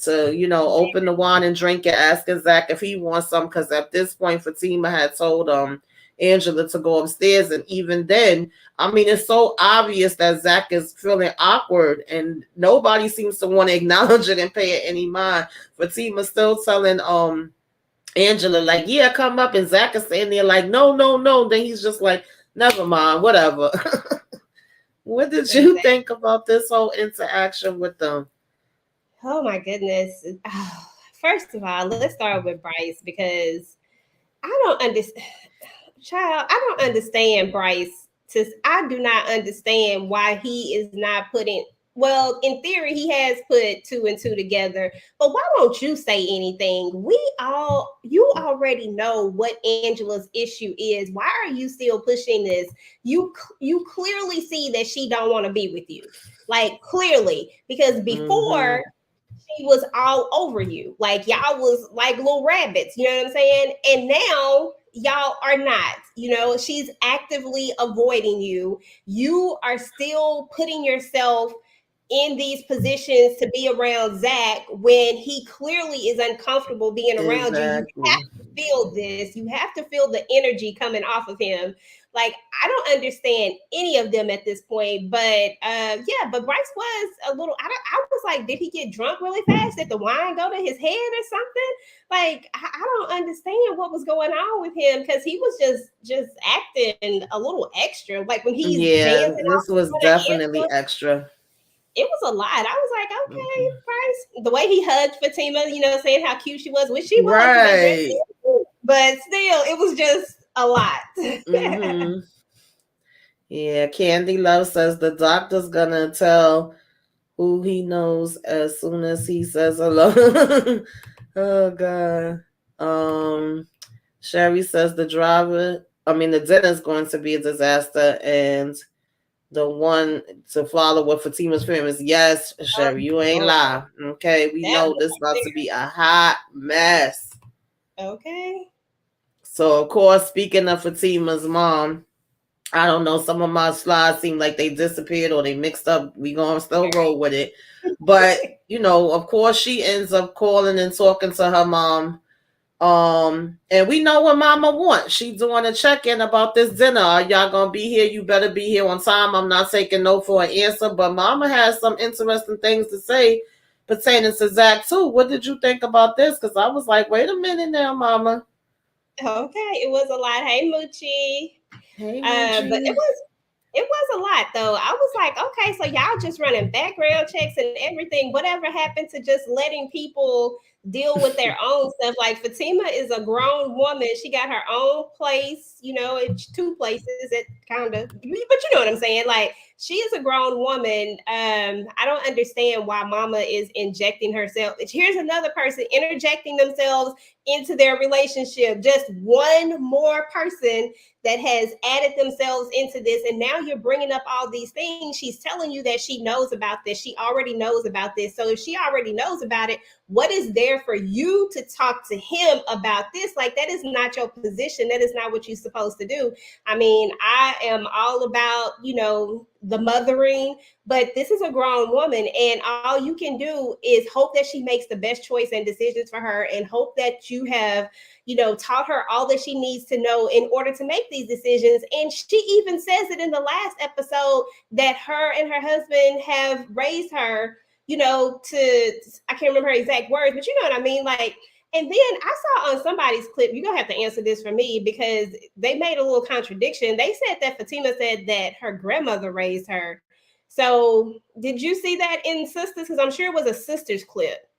to, open the wine and drink it, asking Zach if he wants some. Because at this point, Fatima had told Angela to go upstairs. And even then, I mean, it's so obvious that Zach is feeling awkward, and nobody seems to want to acknowledge it and pay it any mind. Fatima's still telling Angela, like, "Yeah, come up," and Zach is saying there like, "No, no, no." Then he's just like, "Never mind, whatever." What did you Exactly. think about this whole interaction with them? Oh my goodness. First of all, let's start with Bryce because I don't understand. Child, I don't understand Bryce. I do not understand why he is not putting. Well, in theory, he has put two and two together. But why don't you say anything? You already know what Angela's issue is. Why are you still pushing this? You clearly see that she don't want to be with you, like clearly, because Mm-hmm. before she was all over you. Like y'all was like little rabbits, you know what I'm saying? And now y'all are not. She's actively avoiding you. You are still putting yourself in these positions to be around Zach when he clearly is uncomfortable being around you. You Exactly. have to feel this. You have to feel the energy coming off of him. Like I don't understand any of them at this point, but yeah, but Bryce was a little. I was like, did he get drunk really fast? Did the wine go to his head or something? Like I don't understand what was going on with him because he was just acting a little extra. Like when he's dancing Yeah, off this was in front of definitely Angela, extra. it was a lot. I was like, okay, Mhm. Bryce. The way he hugged Fatima, saying how cute she was, which she was to that dress, Right. but still, it was just a lot. Mm-hmm. Yeah, Candy Love says the doctor's gonna tell who he knows as soon as he says hello. Oh God. Sherry says the dinner's going to be a disaster, and the one to follow what Fatima's famous. Yes, Sherry, you ain't Lord, lie. Okay, we that know look this about to right be a hot mess. there. Okay. So of course, speaking of Fatima's mom, I don't know, some of my slides seem like they disappeared or they mixed up. We gonna still roll with it. But, of course she ends up calling and talking to her mom. And we know what mama wants. She doing a check-in about this dinner. Are y'all gonna be here? You better be here on time. I'm not taking no for an answer. But mama has some interesting things to say pertaining to Zach too. What did you think about this? Because I was like, wait a minute now, mama. Okay, it was a lot. Hey, Moochie. Hey, But it Moochie. was it was a lot though. I was like, okay, so y'all just running background checks and everything. Whatever happened to just letting people deal with their own stuff. Like Fatima is a grown woman. She got her own place, it's two places that kind of, but you know what I'm saying? Like she is a grown woman. I don't understand why mama is injecting herself. Here's another person interjecting themselves into their relationship. Just one more person that has added themselves into this. And now you're bringing up all these things. She's telling you that she knows about this. She already knows about this. So if she already knows about it, what is there for you to talk to him about this? Like, that is not your position. That is not what you're supposed to do. I mean, I am all about, the mothering, but this is a grown woman, and all you can do is hope that she makes the best choice and decisions for her, and hope that you have, taught her all that she needs to know in order to make these decisions. And she even says it in the last episode that her and her husband have raised her, to, I can't remember her exact words, but you know what I mean? Like, and then I saw on somebody's clip, you're gonna have to answer this for me because they made a little contradiction. They said that Fatima said that her grandmother raised her. So did you see that in Sisters? Because I'm sure it was a Sisters clip.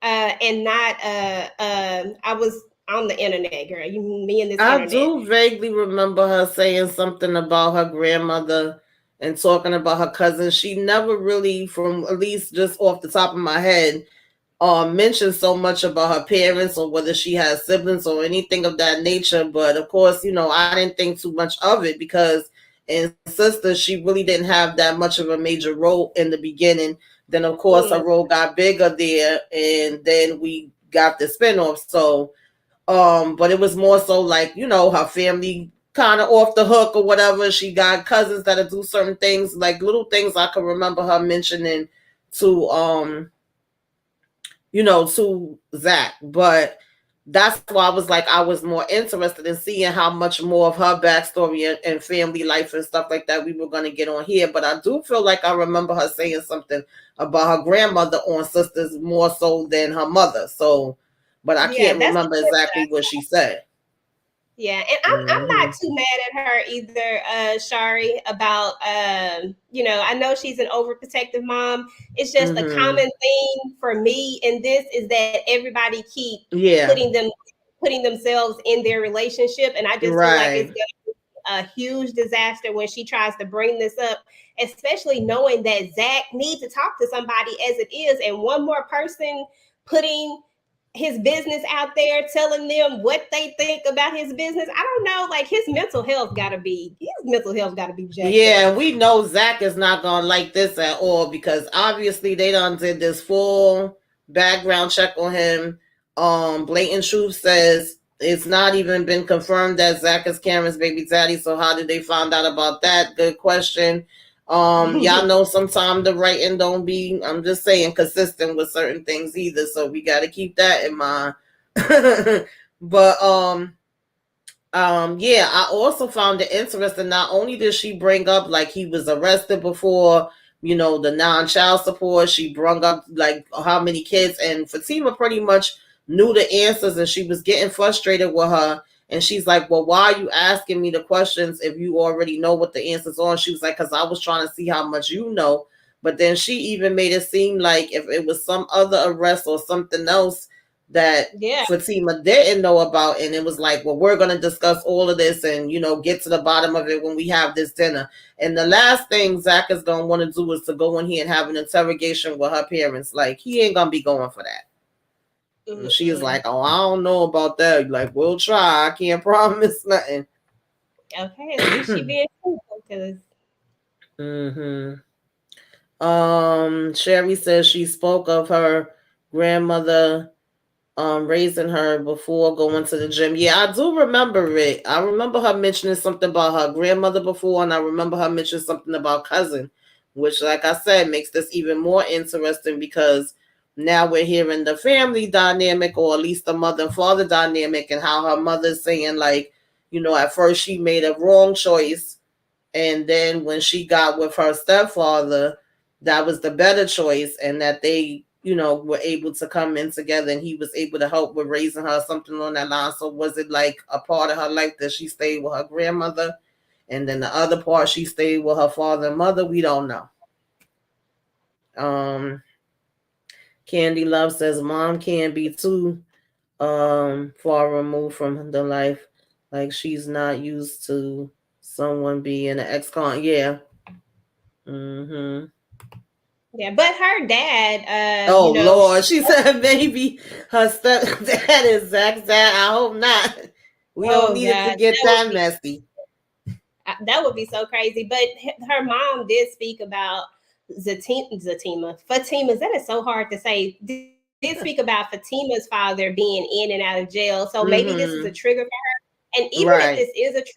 And not I was on the internet, girl. You me and this I internet. do vaguely remember her saying something about her grandmother and talking about her cousin. She never really, from at least just off the top of my head, mentioned so much about her parents or whether she has siblings or anything of that nature. But of course, I didn't think too much of it because in Sisters, she really didn't have that much of a major role in the beginning. Then, of course, her Mm, role got bigger there, and then we got the spinoff. So, but it was more so like, her family kind of off the hook or whatever. She got cousins that'll do certain things, like little things I can remember her mentioning to to Zach. But that's why I was like, I was more interested in seeing how much more of her backstory and family life and stuff like that we were going to get on here. But I do feel like I remember her saying something about her grandmother on Sisters more so than her mother. So, but I yeah, can't that's the remember clip that I. exactly what she said. Yeah, and I'm not Hmm. too mad at her either, Shari, about I know she's an overprotective mom. It's just a Hmm. common theme for me in this is that everybody keep Yeah. putting themselves in their relationship, and I just feel like it's Right. a huge disaster when she tries to bring this up, especially knowing that Zach needs to talk to somebody as it is, and one more person putting his business out there, telling them what they think about his business. I don't know, like his mental health gotta be jacked up. Yeah, we know Zach is not gonna like this at all because obviously they done did this full background check on him. Blatant Truth says it's not even been confirmed that Zach is Cameron's baby daddy. So how did they find out about that? Good question. Y'all know sometimes the writing don't be, I'm just saying, consistent with certain things either. So we gotta keep that in mind. But yeah, I also found it interesting. Not only did she bring up like he was arrested before, the non-child support, she brought up like how many kids, and Fatima pretty much knew the answers, and she was getting frustrated with her. And she's like, "Well, why are you asking me the questions if you already know what the answers are?" And she was like, "Because I was trying to see how much you know." But then she even made it seem like if it was some other arrest or something else that Yeah. Fatima didn't know about, and it was like, well, we're gonna discuss all of this and get to the bottom of it when we have this dinner. And the last thing Zach is gonna want to do is to go in here and have an interrogation with her parents. Like he ain't gonna be going for that. And she is Mm-mm. like, oh, I don't know about that. Like, we'll try. I can't promise nothing. Okay, at least she being truthful because Hmm. Sherry says she spoke of her grandmother raising her before going to the gym. Yeah, I do remember it. I remember her mentioning something about her grandmother before, and I remember her mentioning something about cousin, which, like I said, makes this even more interesting because now we're hearing the family dynamic, or at least the mother and father dynamic, and how her mother's saying, like, at first she made a wrong choice, and then when she got with her stepfather, that was the better choice, and that they were able to come in together, and he was able to help with raising her, something on that line. So was it like a part of her life that she stayed with her grandmother, and then the other part she stayed with her father and mother? We don't know. um Candy Love says mom can't be too far removed from the life, like she's not used to someone being an ex-con. Yeah. Mm-hmm. Yeah, but her dad, Oh Lord, she said maybe her stepdad is Zach's dad. I hope not. We don't oh need it to God, get that messy. that would be so crazy. But her mom did speak about Fatima's. That is so hard to say. Did speak about Fatima's father being in and out of jail. So maybe this is a Mm-hmm. trigger for her. And even if this Right. is a trigger,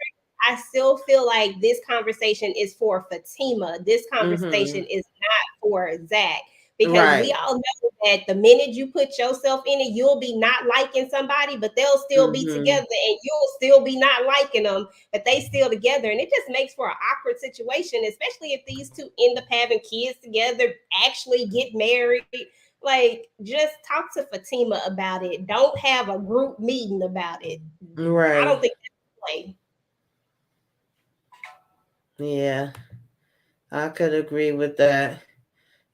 I still feel like this conversation is for Fatima. This conversation Mm-hmm. is not for Zach. Because we Right. all know that the minute you put yourself in it, you'll be not liking somebody, but they'll still be Mm-hmm. together and you'll still be not liking them, but they still together. And it just makes for an awkward situation, especially if these two end up having kids together, actually get married. Like, just talk to Fatima about it. Don't have a group meeting about it. I don't Right. think that's the play. Yeah. I could agree with that.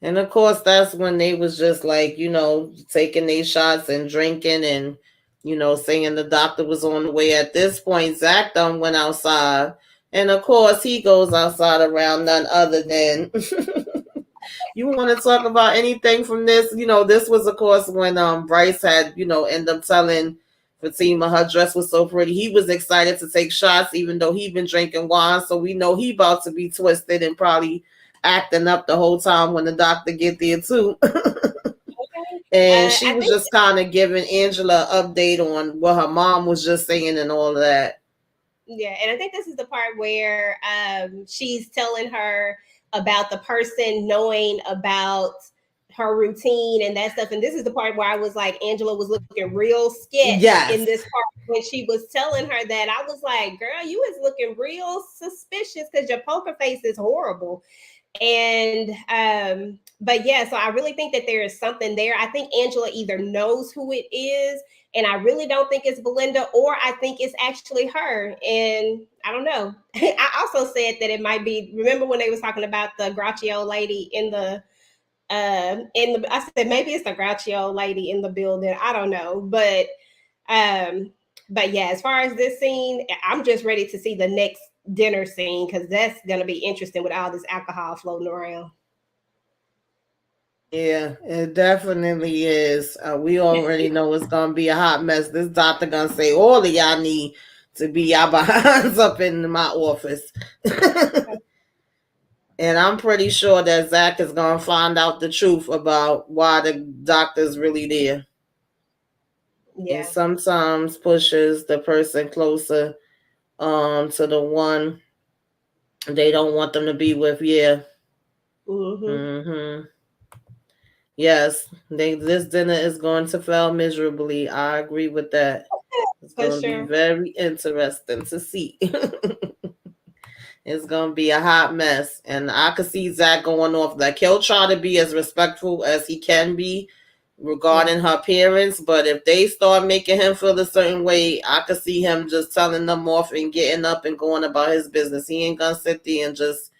And of course, that's when they was just like, taking their shots and drinking and, saying the doctor was on the way. At this point, Zach done went outside. And of course, he goes outside around none other than. You want to talk about anything from this? This was, of course, when Bryce had, end up telling Fatima her dress was so pretty. He was excited to take shots, even though he been drinking wine. So we know he about to be twisted and probably acting up the whole time when the doctor get there too. Okay. And she I was think just kind of giving Angela an update on what her mom was just saying and all of that. Yeah, and I think this is the part where she's telling her about the person knowing about her routine and that stuff. And this is the part where I was like, Angela was looking real sketch in Yes. this part when she was telling her that. I was like, girl, you is looking real suspicious because your poker face is horrible. And but yeah, so I really think that there is something there. I think Angela either knows who it is, and I really don't think it's Belinda, or I think it's actually her. And I don't know. I also said that it might be. Remember when they was talking about the grouchy old lady in the? I said maybe it's the grouchy old lady in the building. I don't know, um, but yeah, as far as this scene, I'm just ready to see the next dinner scene because that's gonna be interesting with all this alcohol floating around. Yeah, it definitely is. We already know it's gonna be a hot mess. This doctor gonna say all of y'all need to be y'all behinds up in my office. And I'm pretty sure that Zach is gonna find out the truth about why the doctor's really there. And Yeah. sometimes pushes the person closer to the one they don't want them to be with. Yeah. Mm-hmm. Mm-hmm. Yes, this dinner is going to fail miserably. I agree with that. It's For going to be sure. very interesting to see. It's going to be a hot mess. And I could see Zach going off. Like, he'll try to be as respectful as he can be Yeah. regarding her parents. But if they start making him feel a certain way, I could see him just telling them off and getting up and going about his business. He ain't going to sit there and just,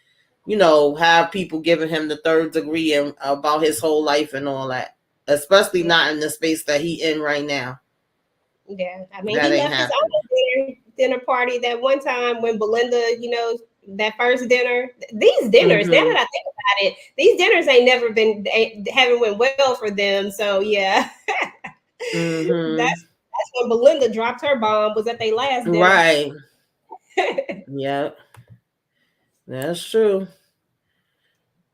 have people giving him the third degree and about his whole life and all that. Especially Yeah. not in the space that he in right now. Yeah. I mean, That he ain't left his happening. own dinner party that one time when Belinda, that first dinner. These dinners, now Mm-hmm. that I think about it, these dinners ain't never been haven't went well for them. So yeah, Mm-hmm. that's when Belinda dropped her bomb was at their last dinner. Right. Yep. That's true.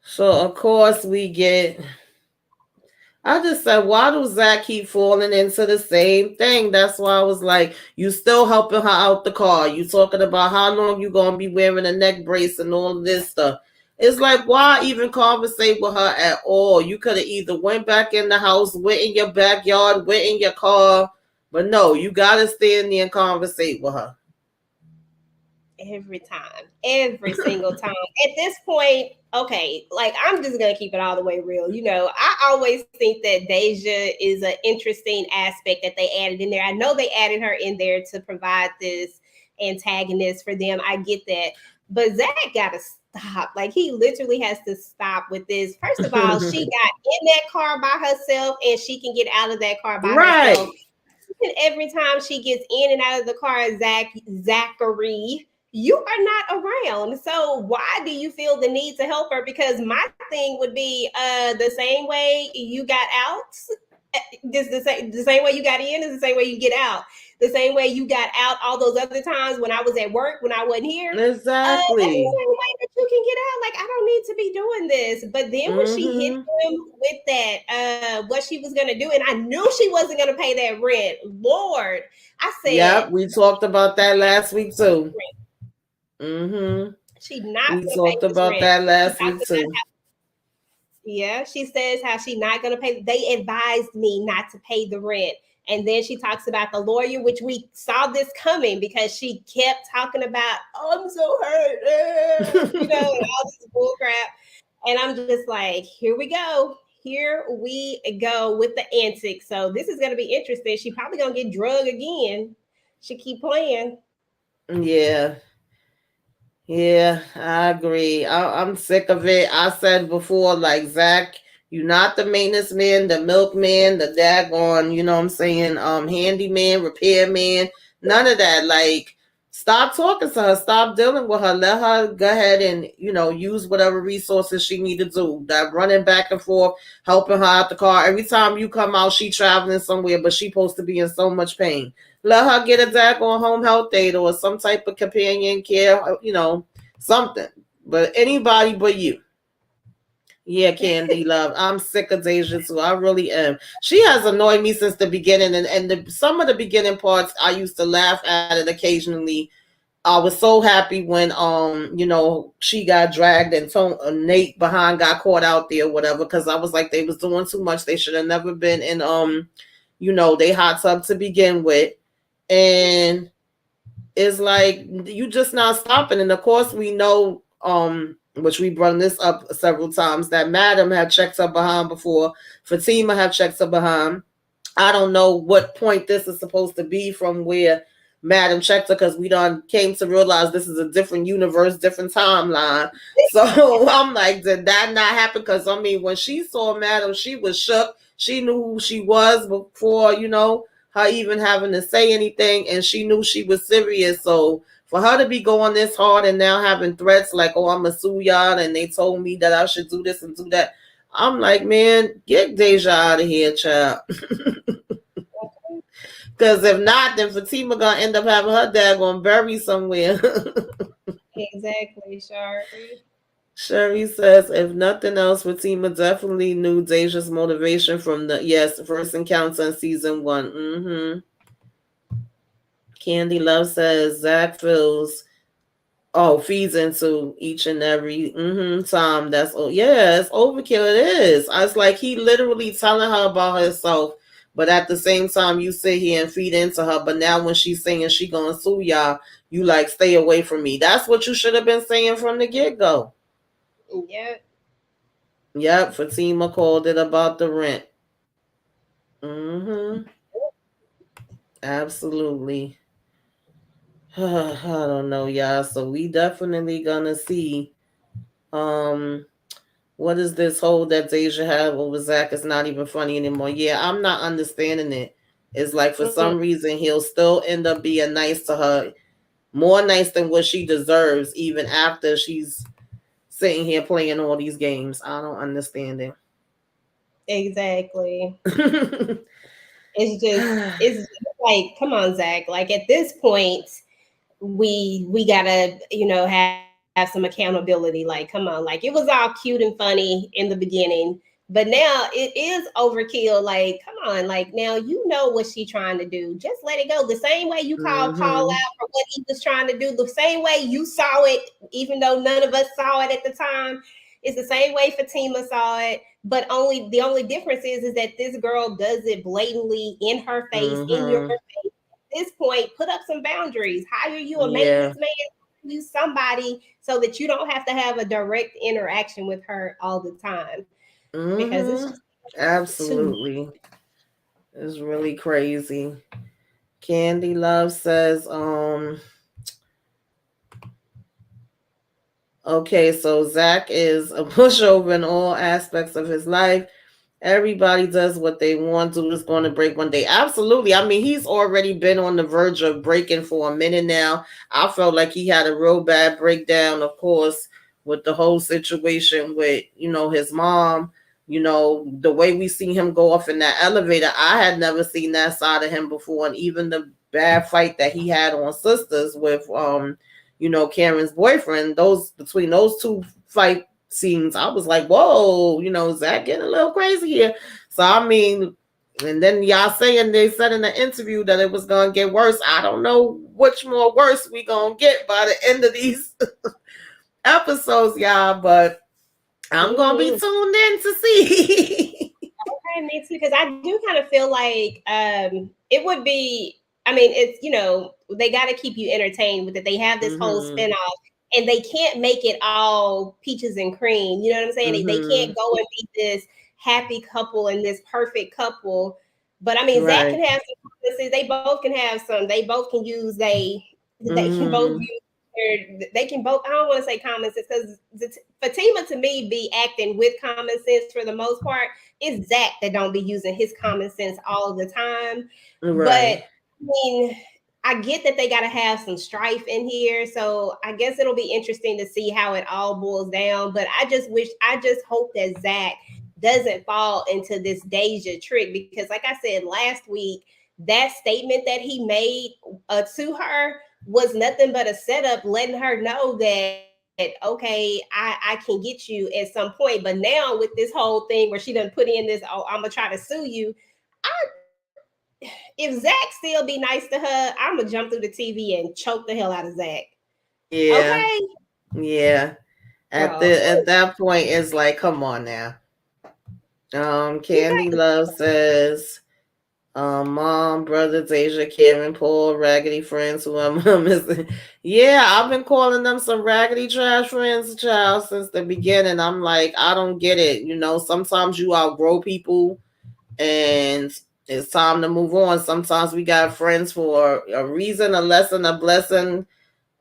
So of course we get. I just said, why does Zach keep falling into the same thing? That's why I was like, you still helping her out the car. You talking about how long you gonna be wearing a neck brace and all this stuff. It's like, why even conversate with her at all? You could have either went back in the house, went in your backyard, went in your car, but no, you gotta stay in there and conversate with her. Every time, every single time. At this point, okay, like I'm just gonna keep it all the way real. I always think that Deja is an interesting aspect that they added in there. I know they added her in there to provide this antagonist for them. I get that, but Zach gotta stop. Like he literally has to stop with this. First of all, she got in that car by herself and she can get out of that car by herself. Right. And every time she gets in and out of the car, Zachary, you are not around. So why do you feel the need to help her? Because my thing would be the same way you got out, just the same way you got in is the same way you get out. The same way you got out all those other times when I was at work, when I wasn't here. That's the Exactly. same way that you can get out. Like, I don't need to be doing this. But then when she hit Mm-hmm. him with that, what she was gonna do, and I knew she wasn't gonna pay that rent. Lord, I said, Yep, we talked about that last week too. Mm-hmm. she not We gonna pay talked this about rent. that She last talks week about too. Yeah, she says how she not gonna pay. They advised me not to pay the rent. And then she talks about the lawyer, which we saw this coming because she kept talking about, oh, I'm so hurt, and all this bull crap. And I'm just like, here we go. Here we go with the antics. So this is gonna be interesting. She probably gonna get drugged again. She keep playing. Yeah. Yeah, I agree. I'm sick of it. I said before, like, Zach, you're not the maintenance man, the milkman, the daggone, you know what I'm saying, handyman, repairman, none of that. Like, stop talking to her, stop dealing with her. Let her go ahead and, use whatever resources she need to do. That running back and forth, helping her out the car. Every time you come out, she traveling somewhere, but she supposed to be in so much pain. Let her get a daggone home health aid or some type of companion care, something. But anybody but you. Yeah, Candy Love. I'm sick of Deja too. I really am. She has annoyed me since the beginning, and some of the beginning parts I used to laugh at it occasionally. I was so happy when she got dragged and Nate behind got caught out there or whatever, because I was like, they was doing too much. They should have never been in they hot tub to begin with. And it's like you just not stopping. And of course we know, which we brought this up several times, that Madam had checked her behind before. Fatima have checked her behind. I don't know what point this is supposed to be from where Madam checked her, because we done came to realize this is a different universe, different timeline. So I'm like, did that not happen? Because I mean, when she saw Madam, she was shook. She knew who she was before, her even having to say anything, and she knew she was serious. So for her to be going this hard and now having threats like, oh, I'm a sue y'all, and they told me that I should do this and do that. I'm like, man, get Deja out of here, child. Because if not, then Fatima gonna end up having her dad gonna bury somewhere. Exactly, Shari. Sherry says, if nothing else, Fatima definitely knew Deja's motivation from the first encounter in season 1. Candy Love says Zach feeds into each and every time. That's it's overkill. It is. I was like, he literally telling her about herself, but at the same time you sit here and feed into her. But now when she's saying she gonna sue y'all, you like, stay away from me. That's what you should have been saying from the get-go. Yeah. Yep, Fatima called it about the rent. Mm-hmm. Absolutely. I don't know, y'all. So we definitely gonna see um what is this hold that Deja have over Zach? It's not even funny anymore. Yeah, I'm not understanding it. It's like for Mm-hmm. some reason he'll still end up being nice to her, more nice than what she deserves, even after she's sitting here playing all these games. I don't understand Exactly. it. It's like, come on, Zach. Like at this point, we gotta have some accountability. Like, come on, like it was all cute and funny in the beginning, but now it is overkill. Like, come on, like now what she's trying to do. Just let it go. The same way you called Paul Mm-hmm. out for what he was trying to do, the same way you saw it, even though none of us saw it at the time. It's the same way Fatima saw it, but only the only difference is that this girl does it blatantly in her face, in your Mm-hmm. face. At this point, put up some boundaries. Hire you a Yeah. maintenance man, you somebody so that you don't have to have a direct interaction with her all the time because it's Mm-hmm. just too Absolutely. It's really crazy. Candy Love says, Okay, so Zach is a pushover in all aspects of his life. Everybody does what they want to. It's going to break one day. Absolutely. I mean, he's already been on the verge of breaking for a minute now. I felt like he had a real bad breakdown, of course, with the whole situation with, his mom. The way we see him go off in that elevator, I had never seen that side of him before. And even the bad fight that he had on Sisters with, Karen's boyfriend, those between those two fight scenes, I was like, whoa, Zach getting a little crazy here. So I mean, and then y'all saying they said in the interview that it was gonna get worse. I don't know which more worse we gonna get by the end of these episodes, y'all, but I'm gonna be Mm-hmm. tuned in to see. Okay, me too. Because I do kind of feel like it would be. I mean, it's they got to keep you entertained with it. They have this whole Mhm. spinoff, and they can't make it all peaches and cream. You know what I'm saying? They can't Mhm. go and be this happy couple and this perfect couple. But I mean, Zach Right. can have some. They both can have some. They both can use they. They can both Mhm. use. They can both. I don't want to say common sense because Fatima to me be acting with common sense for the most part. It's Zach that don't be using his common sense all the time. But Right. I mean, I get that they got to have some strife in here. So I guess it'll be interesting to see how it all boils down. But I just hope that Zach doesn't fall into this Deja trick because, like I said last week, that statement that he made to her was nothing but a setup, letting her know that okay, I can get you at some point. But now with this whole thing where she done put in this, oh, I'm gonna try to sue you. If Zach still be nice to her, I'm gonna jump through the TV and choke the hell out of Zach. Yeah. Okay. Yeah. At Oh, the at that point, it's like, come on now. you Candy Love says, mom, brother, Deja, Karen, Paul, raggedy friends who I'm missing. Yeah, I've been calling them some raggedy trash friends, child, since the beginning. I'm like, I don't get it. Sometimes you outgrow people and it's time to move on. Sometimes we got friends for a reason, a lesson, a blessing,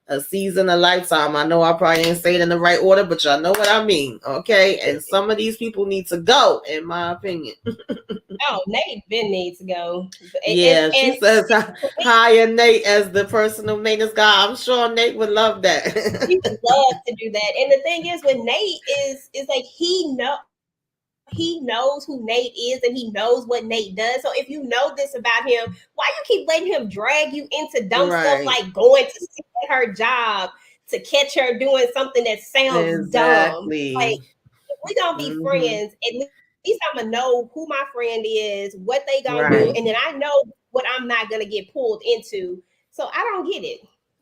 a season, a lifetime. I know I probably didn't say it in the right order, but y'all know what I mean. Okay. And some of these people need to go, in my opinion. oh, Nate Ben needs to go. Yeah, she And says for me, hire Nate as the personal maintenance guy. I'm sure Nate would love he that. would love to do that. And the thing is with Nate is like he knows who Nate is and he knows what Nate does. So if you know this about him, why you keep letting him drag you into dumb stuff like Right. going to sit at her job to catch her doing something that sounds dumb? Like Exactly. if we gonna be Hmm. friends, at least I'm gonna know who my friend is, what they gonna do, and then Right. I know what I'm not gonna get pulled into. So I don't get it.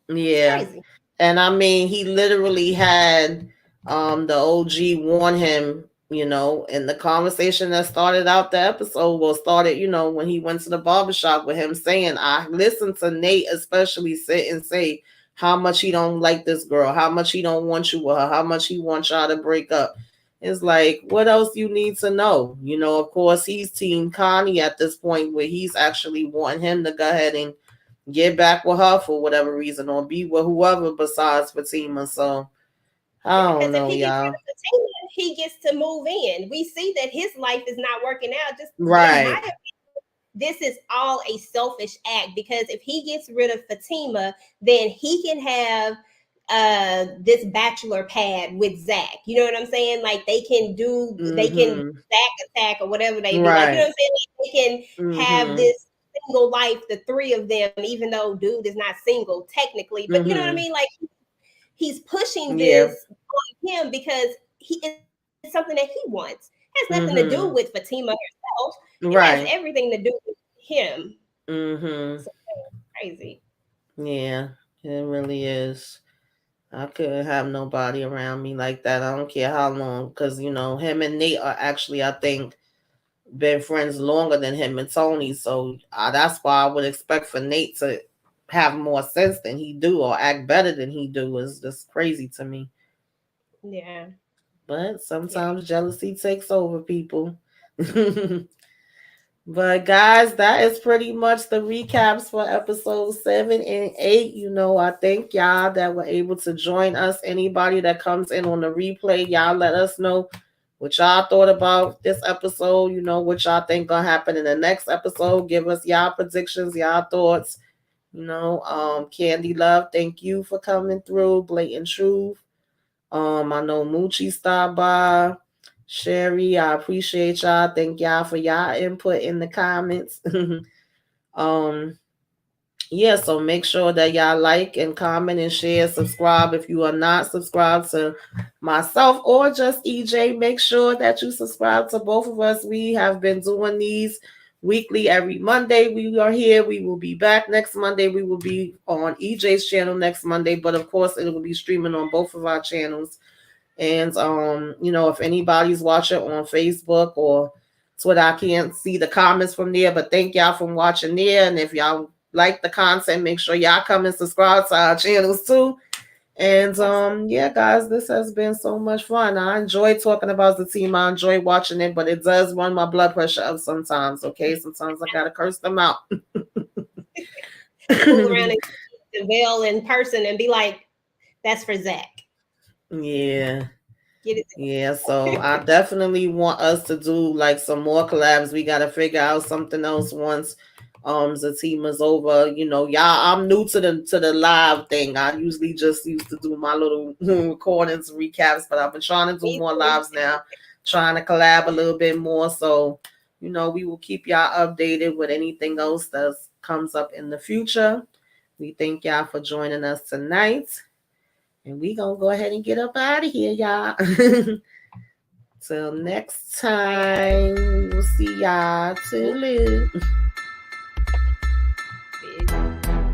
It's Yeah. crazy. And I mean, he literally had the OG warn him, in the conversation that started out the episode, well, started, when he went to the barbershop with him saying, I listened to Nate especially sit and say how much he don't like this girl, how much he don't want you with her, how much he wants y'all to break up. It's like, what else you need to know? Of course, he's Team Connie at this point where he's actually wanting him to go ahead and get back with her for whatever reason or be with whoever besides Fatima. So I Yeah, don't because if know, he gets rid y'all. of Fatima, he gets to move in. We see that his life is not working out. Just in my Right. this is all a selfish act because if he gets rid of Fatima, then he can have this bachelor pad with Zach. You know what I'm saying? Like they can Mm-hmm. Zach attack or whatever they do. Like you know Right. what I'm saying? Like they can have Mm-hmm. this single life, the three of them, even though dude is not single technically. But you know what I Mm-hmm. mean? Like he's pushing Yeah. this on him because he it's something that he wants. It has nothing to do with Mm-hmm. Fatima herself. It has Right. everything to do with him. Mm-hmm. So crazy. Yeah. It really is. I couldn't have nobody around me like that. I don't care how long, because him and Nate are actually, I think, been friends longer than him and Tony. So that's why I would expect for Nate to have more sense than he do or act better than he do. Is just crazy to me. Yeah. But Yeah. sometimes jealousy takes over people. But guys, that is pretty much the recaps for episode 7 and 8. I thank y'all that were able to join us. Anybody that comes in on the replay, y'all let us know what y'all thought about this episode. What y'all think gonna happen in the next episode. Give us y'all predictions, y'all thoughts. Candy Love, thank you for coming through. Blatant Truth. I know Moochie stopped by. Sherry, I appreciate y'all. Thank y'all for y'all input in the comments. um, yeah, so make sure that y'all like and comment and share, subscribe. If you are not subscribed to myself or just EJ, make sure that you subscribe to both of us. We have been doing these weekly every Monday. We are here. We will be back next Monday. We will be on EJ's channel next Monday, but of course it will be streaming on both of our channels. And if anybody's watching on Facebook or Twitter, I can't see the comments from there, but thank y'all for watching there. And if y'all like the content, make sure y'all come and subscribe to our channels too. And yeah, guys, this has been so much fun. I enjoy talking about the team. I enjoy watching it, but it does run my blood pressure up sometimes. Okay, sometimes I gotta curse them out. Fool around and veil in person and be like, "That's for Zach." Yeah. Get it? Yeah, so I definitely want us to do like some more collabs. We gotta figure out something else once Zatima's over. Y'all, I'm new to the live thing. I usually just used to do my little recordings, recaps, but I've been trying to do Me more too. lives now, trying to collab a little bit more. So, we will keep y'all updated with anything else that comes up in the future. We thank y'all for joining us tonight. And we gonna go ahead and get up out of here, y'all. Till next Bye, time, we will see y'all. guys. Toodaloo.